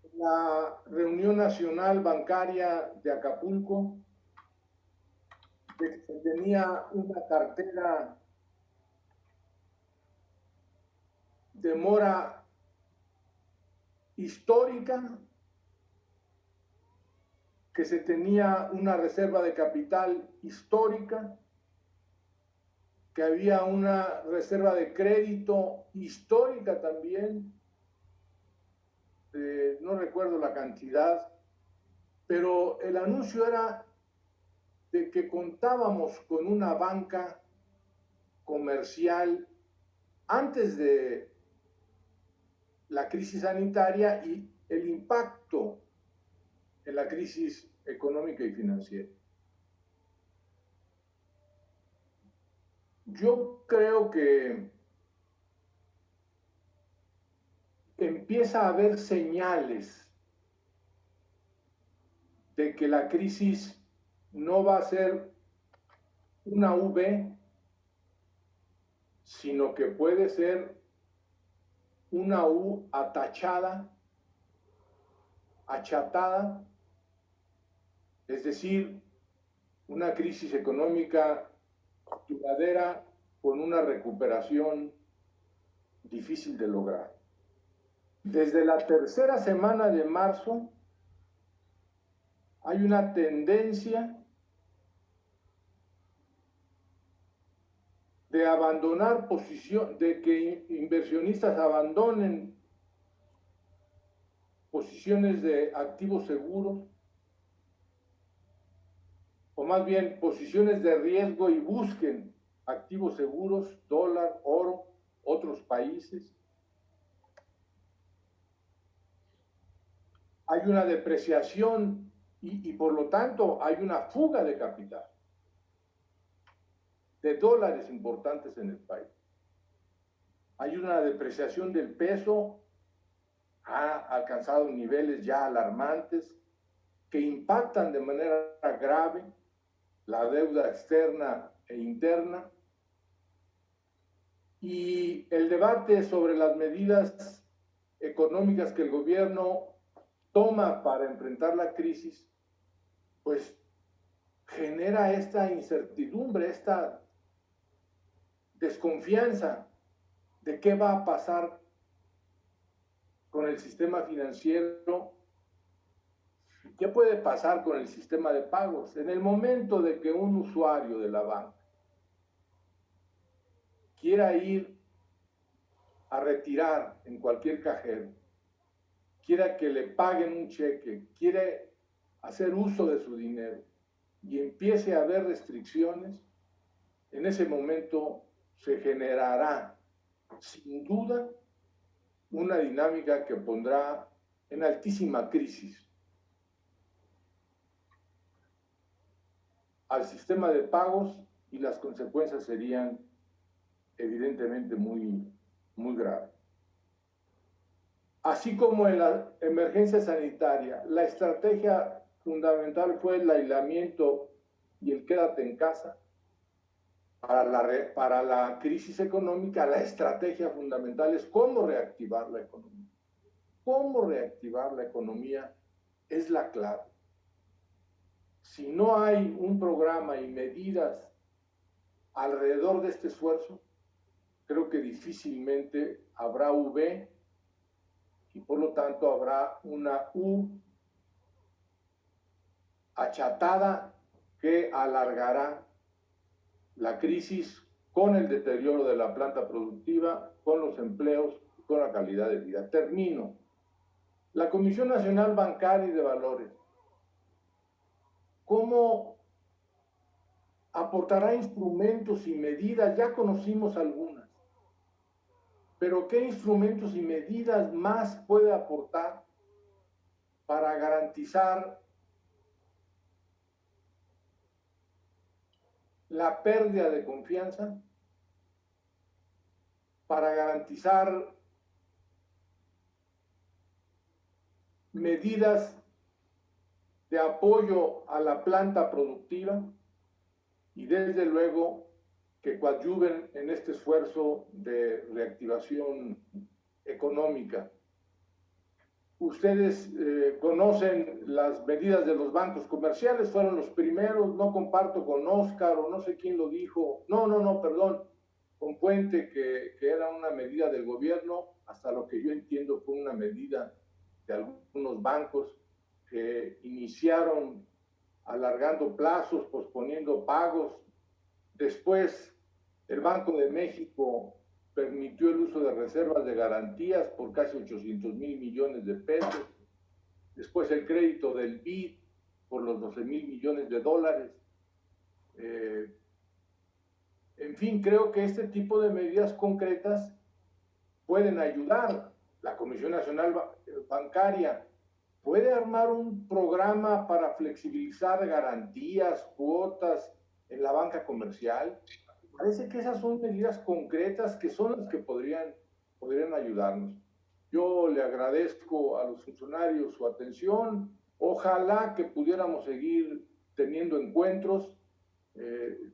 en la reunión nacional bancaria de Acapulco de que se tenía una cartera de mora histórica, que se tenía una reserva de capital histórica, que había una reserva de crédito histórica también, no recuerdo la cantidad, pero el anuncio era de que contábamos con una banca comercial antes de la crisis sanitaria y el impacto en la crisis económica y financiera. Yo creo que empieza a haber señales de que la crisis no va a ser una V, sino que puede ser una U atachada, achatada, es decir, una crisis económica duradera con una recuperación difícil de lograr. Desde la tercera semana de marzo hay una tendencia de abandonar posición, de que inversionistas abandonen posiciones de activos seguros, o más bien posiciones de riesgo, y busquen activos seguros, dólar, oro, otros países. Hay una depreciación y por lo tanto hay una fuga de capital, de dólares importantes en el país. Hay una depreciación del peso, ha alcanzado niveles ya alarmantes que impactan de manera grave la deuda externa e interna, y el debate sobre las medidas económicas que el gobierno toma para enfrentar la crisis, pues genera esta incertidumbre, esta desconfianza de qué va a pasar con el sistema financiero, qué puede pasar con el sistema de pagos. En el momento de que un usuario de la banca quiera ir a retirar en cualquier cajero, quiera que le paguen un cheque, quiere hacer uso de su dinero y empiece a haber restricciones, en ese momento se generará sin duda una dinámica que pondrá en altísima crisis al sistema de pagos, y las consecuencias serían evidentemente muy graves. Así como en la emergencia sanitaria, la estrategia fundamental fue el aislamiento y el quédate en casa. Para la crisis económica, la estrategia fundamental es cómo reactivar la economía. Cómo reactivar la economía es la clave. si no hay un programa y medidas alrededor de este esfuerzo, creo que difícilmente habrá V y por lo tanto habrá una U achatada que alargará la crisis con el deterioro de la planta productiva, con los empleos y con la calidad de vida. Termino. La Comisión Nacional Bancaria y de Valores, ¿cómo aportará instrumentos y medidas? Ya conocimos algunas, pero ¿qué instrumentos y medidas más puede aportar para garantizar la pérdida de confianza, para garantizar medidas de apoyo a la planta productiva y desde luego que coadyuven en este esfuerzo de reactivación económica? Ustedes conocen las medidas de los bancos comerciales, fueron los primeros, no comparto con Oscar o no sé quién lo dijo, perdón, con Puente, que era una medida del gobierno, hasta lo que yo entiendo fue una medida de algunos bancos que iniciaron alargando plazos, posponiendo pagos. Después el Banco de México permitió el uso de reservas de garantías por casi 800,000 millones de pesos. Después el crédito del BID por los 12,000 millones de dólares. En fin, creo que este tipo de medidas concretas pueden ayudar. La Comisión Nacional Bancaria puede armar un programa para flexibilizar garantías, cuotas en la banca comercial. Parece que esas son medidas concretas que son las que podrían ayudarnos. Yo le agradezco a los funcionarios su atención. Ojalá que pudiéramos seguir teniendo encuentros,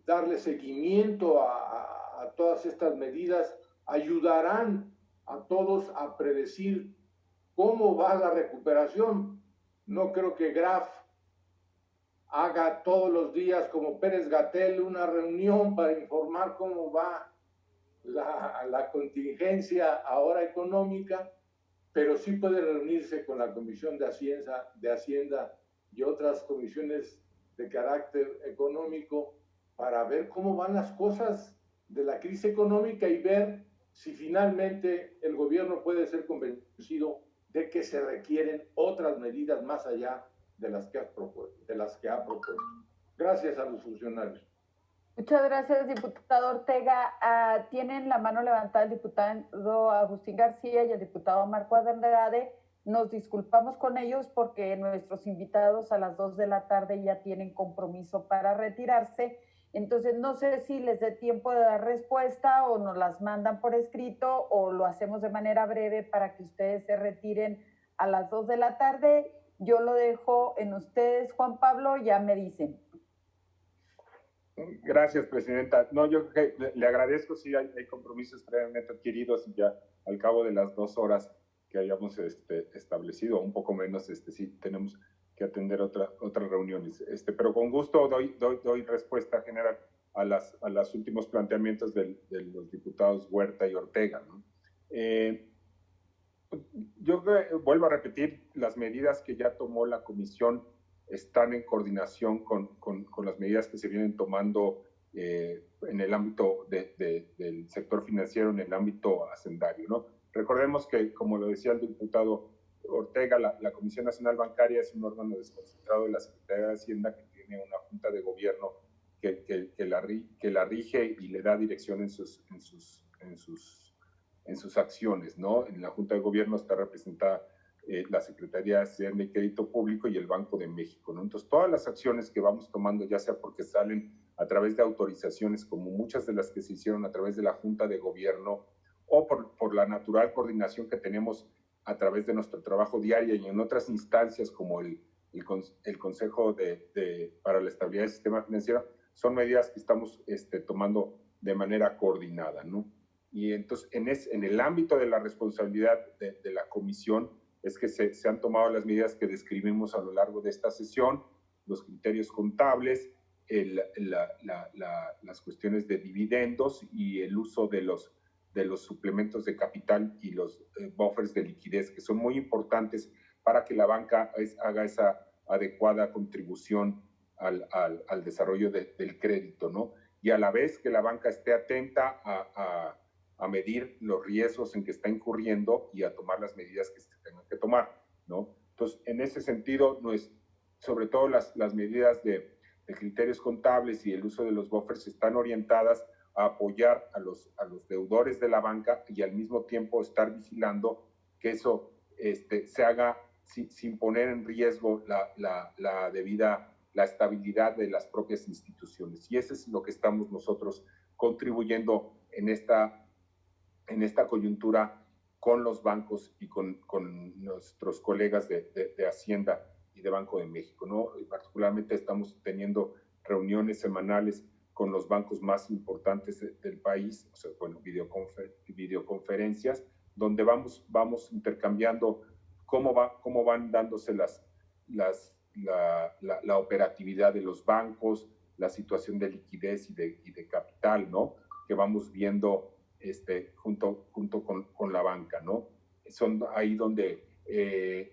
darle seguimiento a todas estas medidas. Ayudarán a todos a predecir cómo va la recuperación. No creo que Graf haga todos los días, como Pérez-Gatell, una reunión para informar cómo va la contingencia ahora económica, pero sí puede reunirse con la Comisión de Hacienda y otras comisiones de carácter económico para ver cómo van las cosas de la crisis económica y ver si finalmente el gobierno puede ser convencido de que se requieren otras medidas más allá de las que ha propuesto. Gracias a los funcionarios. Muchas gracias, diputado Ortega. Tienen la mano levantada el diputado Agustín García y el diputado Marco Andrade. Nos disculpamos con ellos porque nuestros invitados a las 2 de la tarde ya tienen compromiso para retirarse. Entonces, no sé si les dé tiempo de dar respuesta o nos las mandan por escrito o lo hacemos de manera breve para que ustedes se retiren a las 2 de la tarde. Yo lo dejo en ustedes, Juan Pablo, ya me dicen. Gracias, presidenta. No, yo le agradezco, sí, hay compromisos previamente adquiridos y ya al cabo de las 2 horas que habíamos establecido, un poco menos, sí, tenemos que atender otras reuniones. Pero con gusto doy respuesta general a los últimos planteamientos de los diputados Huerta y Ortega, ¿no? Yo vuelvo a repetir, las medidas que ya tomó la comisión están en coordinación con las medidas que se vienen tomando en el ámbito del sector financiero, en el ámbito hacendario, ¿no? Recordemos que, como lo decía el diputado Ortega, la Comisión Nacional Bancaria es un órgano desconcentrado de la Secretaría de Hacienda que tiene una junta de gobierno que la rige y le da dirección en sus acciones, ¿no? En la junta de gobierno está representada la Secretaría de Hacienda y Crédito Público y el Banco de México, ¿no? Entonces, todas las acciones que vamos tomando, ya sea porque salen a través de autorizaciones, como muchas de las que se hicieron a través de la junta de gobierno, o por la natural coordinación que tenemos a través de nuestro trabajo diario y en otras instancias como el Consejo para la Estabilidad del Sistema Financiero, son medidas que estamos tomando de manera coordinada, ¿no? Y entonces, en el ámbito de la responsabilidad de la comisión, es que se han tomado las medidas que describimos a lo largo de esta sesión los criterios contables, las cuestiones de dividendos y el uso de los suplementos de capital y los buffers de liquidez, que son muy importantes para que la banca haga esa adecuada contribución al desarrollo del crédito, ¿no? Y a la vez que la banca esté atenta a medir los riesgos en que está incurriendo y a tomar las medidas que se tengan que tomar, ¿no? Entonces, en ese sentido, sobre todo las medidas de criterios contables y el uso de los buffers están orientadas a apoyar a los deudores de la banca y al mismo tiempo estar vigilando que eso se haga sin poner en riesgo la estabilidad de las propias instituciones. Y eso es lo que estamos nosotros contribuyendo en esta coyuntura con los bancos y con nuestros colegas de Hacienda y de Banco de México, ¿no? Y particularmente estamos teniendo reuniones semanales con los bancos más importantes del país, o sea, bueno, videoconferencias, donde vamos intercambiando cómo van dándose la operatividad de los bancos, la situación de liquidez y de capital, ¿no? Que vamos viendo junto con la banca, ¿no? Son ahí donde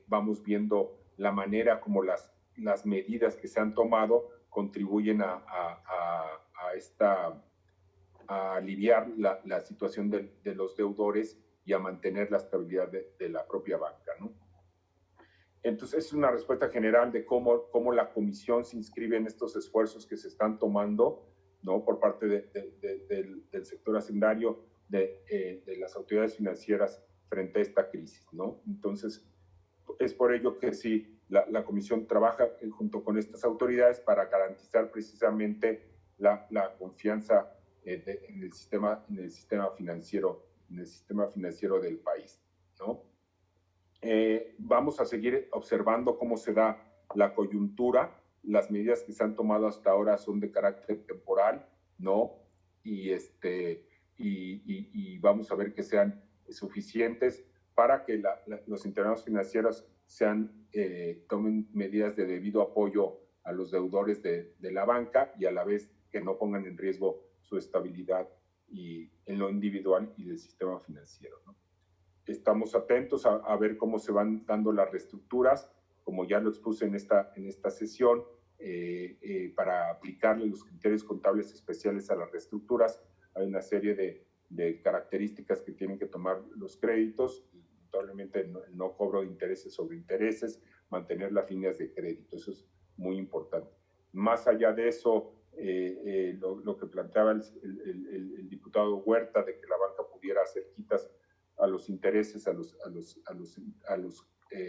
vamos viendo la manera como las medidas que se han tomado contribuyen a aliviar la situación de los deudores y a mantener la estabilidad de la propia banca, ¿no? Entonces, es una respuesta general de cómo la Comisión se inscribe en estos esfuerzos que se están tomando, ¿no? Por parte del sector hacendario, de las autoridades financieras frente a esta crisis, ¿no? Entonces, es por ello que sí, la Comisión trabaja junto con estas autoridades para garantizar precisamente la confianza en el sistema financiero del país, ¿no? Vamos a seguir observando cómo se da la coyuntura. Las medidas que se han tomado hasta ahora son de carácter temporal, ¿no? Y vamos a ver que sean suficientes para que los intermediarios financieros tomen medidas de debido apoyo a los deudores de la banca y a la vez que no pongan en riesgo su estabilidad y en lo individual y del sistema financiero, ¿no? Estamos atentos a ver cómo se van dando las reestructuras, como ya lo expuse en esta sesión, para aplicarle los criterios contables especiales a las reestructuras. Hay una serie de características que tienen que tomar los créditos, notablemente el no cobro de intereses sobre intereses, mantener las líneas de crédito, eso es muy importante. Más allá de eso, lo que planteaba el diputado Huerta, de que la banca pudiera hacer quitas a los intereses, a los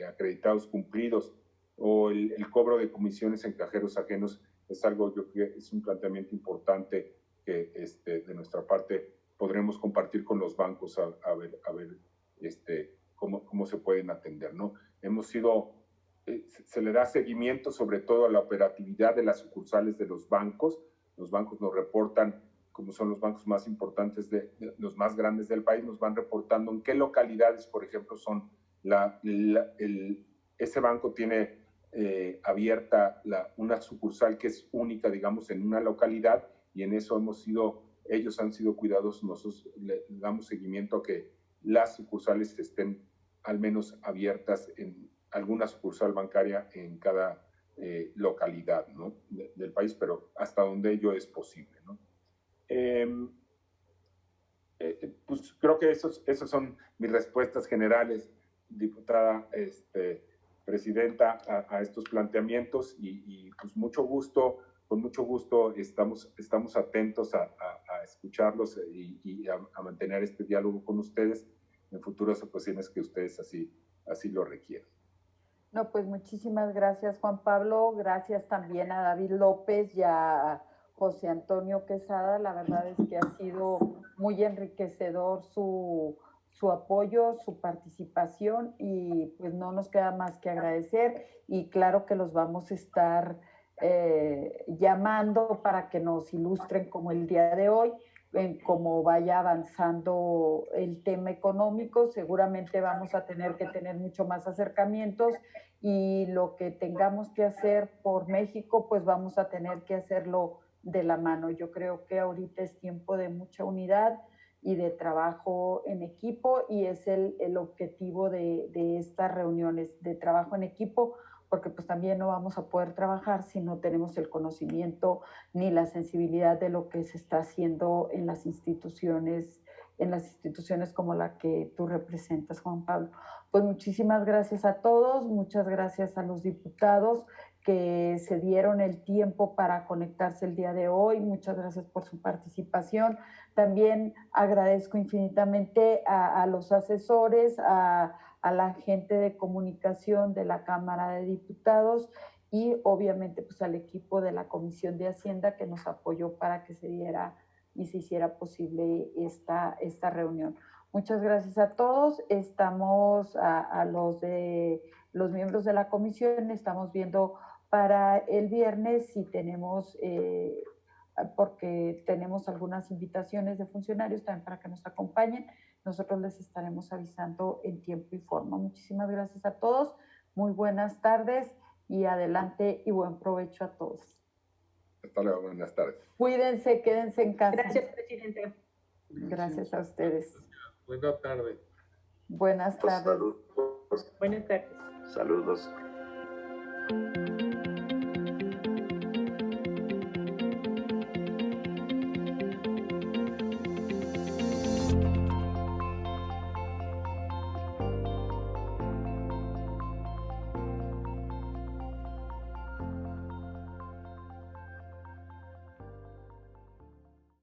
acreditados cumplidos, o el cobro de comisiones en cajeros ajenos, es algo, yo creo que es un planteamiento importante que de nuestra parte podremos compartir con los bancos a ver cómo se pueden atender, ¿no? Se le da seguimiento sobre todo a la operatividad de las sucursales de los bancos. Los bancos nos reportan, como son los bancos más importantes, los más grandes del país, nos van reportando en qué localidades, por ejemplo, son ese banco tiene abierta una sucursal que es única, digamos, en una localidad, y en eso ellos han sido cuidadosos. Nosotros le damos seguimiento a que las sucursales estén al menos abiertas en alguna sucursal bancaria en cada localidad, ¿no? del país, pero hasta donde ello es posible, ¿no? Pues creo que esos son mis respuestas generales, diputada presidenta, a estos planteamientos, y pues con mucho gusto estamos atentos a escucharlos y a mantener este diálogo con ustedes en futuras ocasiones que ustedes así lo requieran. No, pues muchísimas gracias, Juan Pablo. Gracias también a David López y a José Antonio Quesada. La verdad es que ha sido muy enriquecedor su apoyo, su participación, y pues no nos queda más que agradecer, y claro que los vamos a estar llamando para que nos ilustren como el día de hoy. en cómo vaya avanzando el tema económico. Seguramente vamos a tener que tener mucho más acercamientos y lo que tengamos que hacer por México, pues vamos a tener que hacerlo de la mano. Yo creo que ahorita es tiempo de mucha unidad y de trabajo en equipo, y es el objetivo de estas reuniones, de trabajo en equipo, porque pues también no vamos a poder trabajar si no tenemos el conocimiento ni la sensibilidad de lo que se está haciendo en las instituciones como la que tú representas, Juan Pablo. Pues muchísimas gracias a todos, muchas gracias a los diputados que se dieron el tiempo para conectarse el día de hoy, muchas gracias por su participación. También agradezco infinitamente a los asesores, a la gente de comunicación de la Cámara de Diputados y obviamente pues al equipo de la Comisión de Hacienda que nos apoyó para que se diera y se hiciera posible esta reunión. Muchas gracias a todos. Estamos a los miembros de la comisión, estamos viendo para el viernes si tenemos, porque tenemos algunas invitaciones de funcionarios también para que nos acompañen. Nosotros les estaremos avisando en tiempo y forma. Muchísimas gracias a todos. Muy buenas tardes y adelante y buen provecho a todos. Hasta luego, buenas tardes. Cuídense, quédense en casa. Gracias, presidente. Gracias a ustedes. Buenas tardes. Buenas tardes. Saludos. Buenas tardes. Saludos.